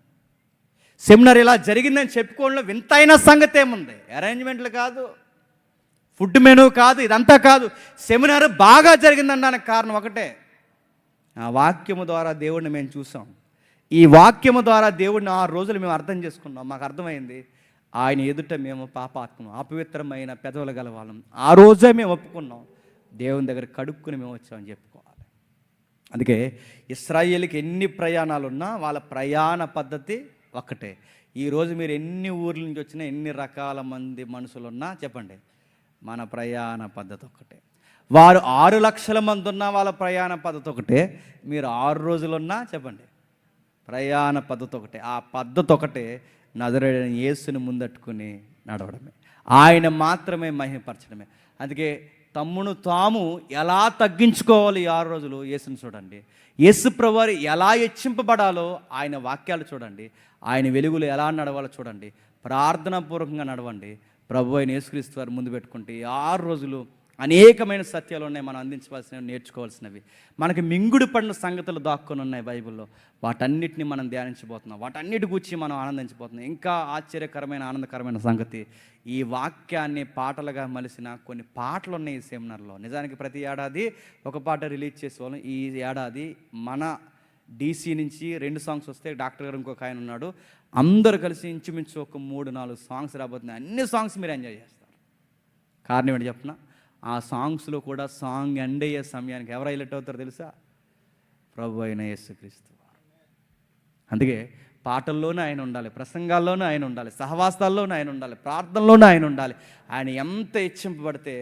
సెమినార్ ఇలా జరిగిందని చెప్పుకోవడంలో వింతైన సంగతి ఏముంది? అరేంజ్మెంట్లు కాదు, ఫుడ్ మెనూ కాదు, ఇదంతా కాదు. సెమినార్ బాగా జరిగిందనడానికి కారణం ఒకటే, ఆ వాక్యము ద్వారా దేవుడిని మేము చూసాం. ఈ వాక్యము ద్వారా దేవుడిని 6 రోజులు మేము అర్థం చేసుకున్నాం. మాకు అర్థమైంది, ఆయన ఎదుట మేము పాపాత్మ, అపవిత్రమైన పెదవులు గలవాళ్ళం. ఆ రోజే మేము ఒప్పుకున్నాం, దేవుని దగ్గర కడుక్కుని మేము వచ్చామని చెప్పుకోవాలి. అందుకే ఇశ్రాయేలుకి ఎన్ని ప్రయాణాలు ఉన్నా వాళ్ళ ప్రయాణ పద్ధతి ఒక్కటే. ఈరోజు మీరు ఎన్ని ఊర్ల నుంచి వచ్చినా, ఎన్ని రకాల మంది మనుషులు ఉన్నా చెప్పండి, మన ప్రయాణ పద్ధతి ఒక్కటే. వారు 6 లక్షల మంది ఉన్నా వాళ్ళ ప్రయాణ పద్ధతి ఒకటే. మీరు 6 రోజులున్నా చెప్పండి, ప్రయాణ పద్ధతి ఒకటే. ఆ పద్ధతి ఒకటే, నజరేయుడైన యేసుని ముందట్టుకుని నడవడమే, ఆయన మాత్రమే మహిమపరచడమే. అందుకే తమ్మును తాము ఎలా తగ్గించుకోవాలి ఈ 6 రోజులు యేసుని చూడండి. యేసు ప్రభువారు ఎలా హెచ్చింపబడాలో ఆయన వాక్యాలు చూడండి. ఆయన వెలుగులో ఎలా నడవాలో చూడండి. ప్రార్థనాపూర్వకంగా నడవండి. ప్రభు అయిన యేసుక్రీస్తు వారు ముందు పెట్టుకుంటే ఈ 6 రోజులు అనేకమైన సత్యాలు ఉన్నాయి, మనం అందించవలసినవి, నేర్చుకోవాల్సినవి. మనకి మింగుడు పడిన సంగతులు దాక్కుని ఉన్నాయి బైబిల్లో. వాటన్నిటిని మనం ధ్యానించబోతున్నాం, వాటన్నిటి గురించి మనం ఆనందించబోతున్నాం. ఇంకా ఆశ్చర్యకరమైన ఆనందకరమైన సంగతి, ఈ వాక్యాన్ని పాటలుగా మలిసిన కొన్ని పాటలు ఉన్నాయి ఈ సెమినార్లో. నిజానికి ప్రతి ఏడాది ఒక పాట రిలీజ్ చేసేవాళ్ళం. ఈ ఏడాది మన డీసీ నుంచి 2 సాంగ్స్ వస్తే, డాక్టర్ గారు ఇంకొక ఆయన ఉన్నాడు, అందరూ కలిసి ఇంచుమించు ఒక 3-4 సాంగ్స్ రాబోతున్నాయి. అన్ని సాంగ్స్ మీరు ఎంజాయ్ చేస్తారు. కారణం ఏంటి చెప్పిన, ఆ సాంగ్స్లో కూడా సాంగ్ ఎండ్ అయ్యే సమయానికి ఎవరు హైలైట్ అవుతారో తెలుసా? ప్రభు అయిన యేసుక్రీస్తు. అందుకే పాటల్లోనే ఆయన ఉండాలి, ప్రసంగాల్లోనూ ఆయన ఉండాలి, సహవాసాల్లోనూ ఆయన ఉండాలి, ప్రార్థనలోనూ ఆయన ఉండాలి. ఆయన ఎంత హెచ్చింపబడితే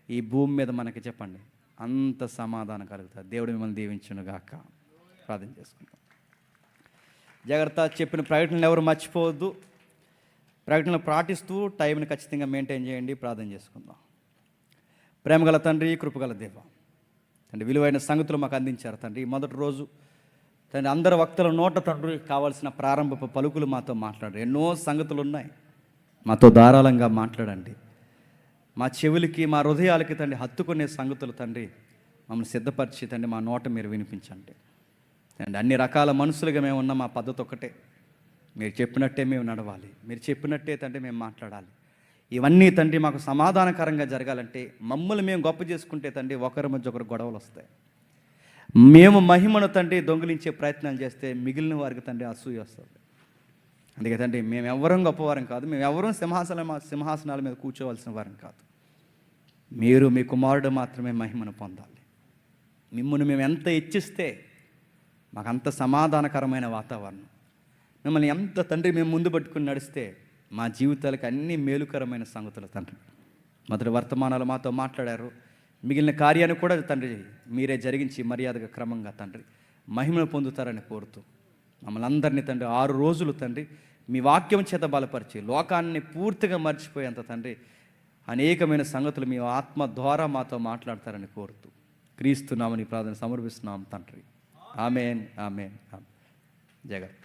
ఈ భూమి మీద మనకి చెప్పండి అంత సమాధానం కలుగుతుంది. దేవుడు మిమ్మల్ని దీవించును గాక. ప్రార్థన చేసుకుంటాం. జాగ్రత్త, చెప్పిన ప్రకటనలు ఎవరు మర్చిపోవద్దు. ప్రకటనలు పాటిస్తూ టైంని ఖచ్చితంగా మెయింటైన్ చేయండి. ప్రార్థన చేసుకుందాం. ప్రేమగల తండ్రి, కృపగల దేవ తండ్రి, విలువైన సంగతులు మాకు అందించారు తండ్రి. మొదటి రోజు తండ్రి అందరి వక్తల నోట తండ్రి కావాల్సిన ప్రారంభపు పలుకులు మాతో మాట్లాడారు. ఎన్నో సంగతులు ఉన్నాయి, మాతో ధారాళంగా మాట్లాడండి. మా చెవులకి, మా హృదయాలకి తండ్రి హత్తుకునే సంగతులు తండ్రి మమ్మల్ని సిద్ధపరిచి తండ్రి మా నోట మీరు వినిపించండి. అండ్ అన్ని రకాల మనుషులుగా మేము ఉన్న మా పద్ధతి ఒకటే, మీరు చెప్పినట్టే మేము నడవాలి, మీరు చెప్పినట్టే తండ్రి మేము మాట్లాడాలి. ఇవన్నీ తండ్రి మాకు సమాధానకరంగా జరగాలంటే మమ్మల్ని మేము గొప్ప చేసుకుంటే తండ్రి ఒకరి మధ్య ఒకరు గొడవలు వస్తాయి. మేము మహిమను తండ్రి దొంగిలించే ప్రయత్నాలు చేస్తే మిగిలిన వారికి తండ్రి అసూయ వస్తుంది. అందుకే తండ్రి మేము ఎవరం గొప్పవారం కాదు, మేము ఎవరం సింహాసనాల మీద కూర్చోవలసిన వారం కాదు. మీరు మీ కుమారుడు మాత్రమే మహిమను పొందాలి. మిమ్మల్ని మేము ఎంత హెచ్చిస్తే మాకంత సమాధానకరమైన వాతావరణం, మిమ్మల్ని ఎంత తండ్రి మేము ముందు పట్టుకుని నడిస్తే మా జీవితాలకు అన్ని మేలుకరమైన సంగతులు తండ్రి. మొదటి వర్తమానాలు మాతో మాట్లాడారు, మిగిలిన కార్యాన్ని కూడా తండ్రి మీరే జరిగించి మర్యాదగా క్రమంగా తండ్రి మహిమను పొందుతారని కోరుతూ మమ్మల్ని అందరినీ తండ్రి 6 రోజులు తండ్రి మీ వాక్యం చేత బలపరిచి లోకాన్ని పూర్తిగా మర్చిపోయేంత తండ్రి అనేకమైన సంగతులు మీ ఆత్మ ద్వారా మాతో మాట్లాడతారని కోరుతూ క్రీస్తు నామమున ప్రార్థన సమర్పిస్తున్నాం తండ్రి. ఆమేన్, ఆమేన్, ఆమేన్. జగత్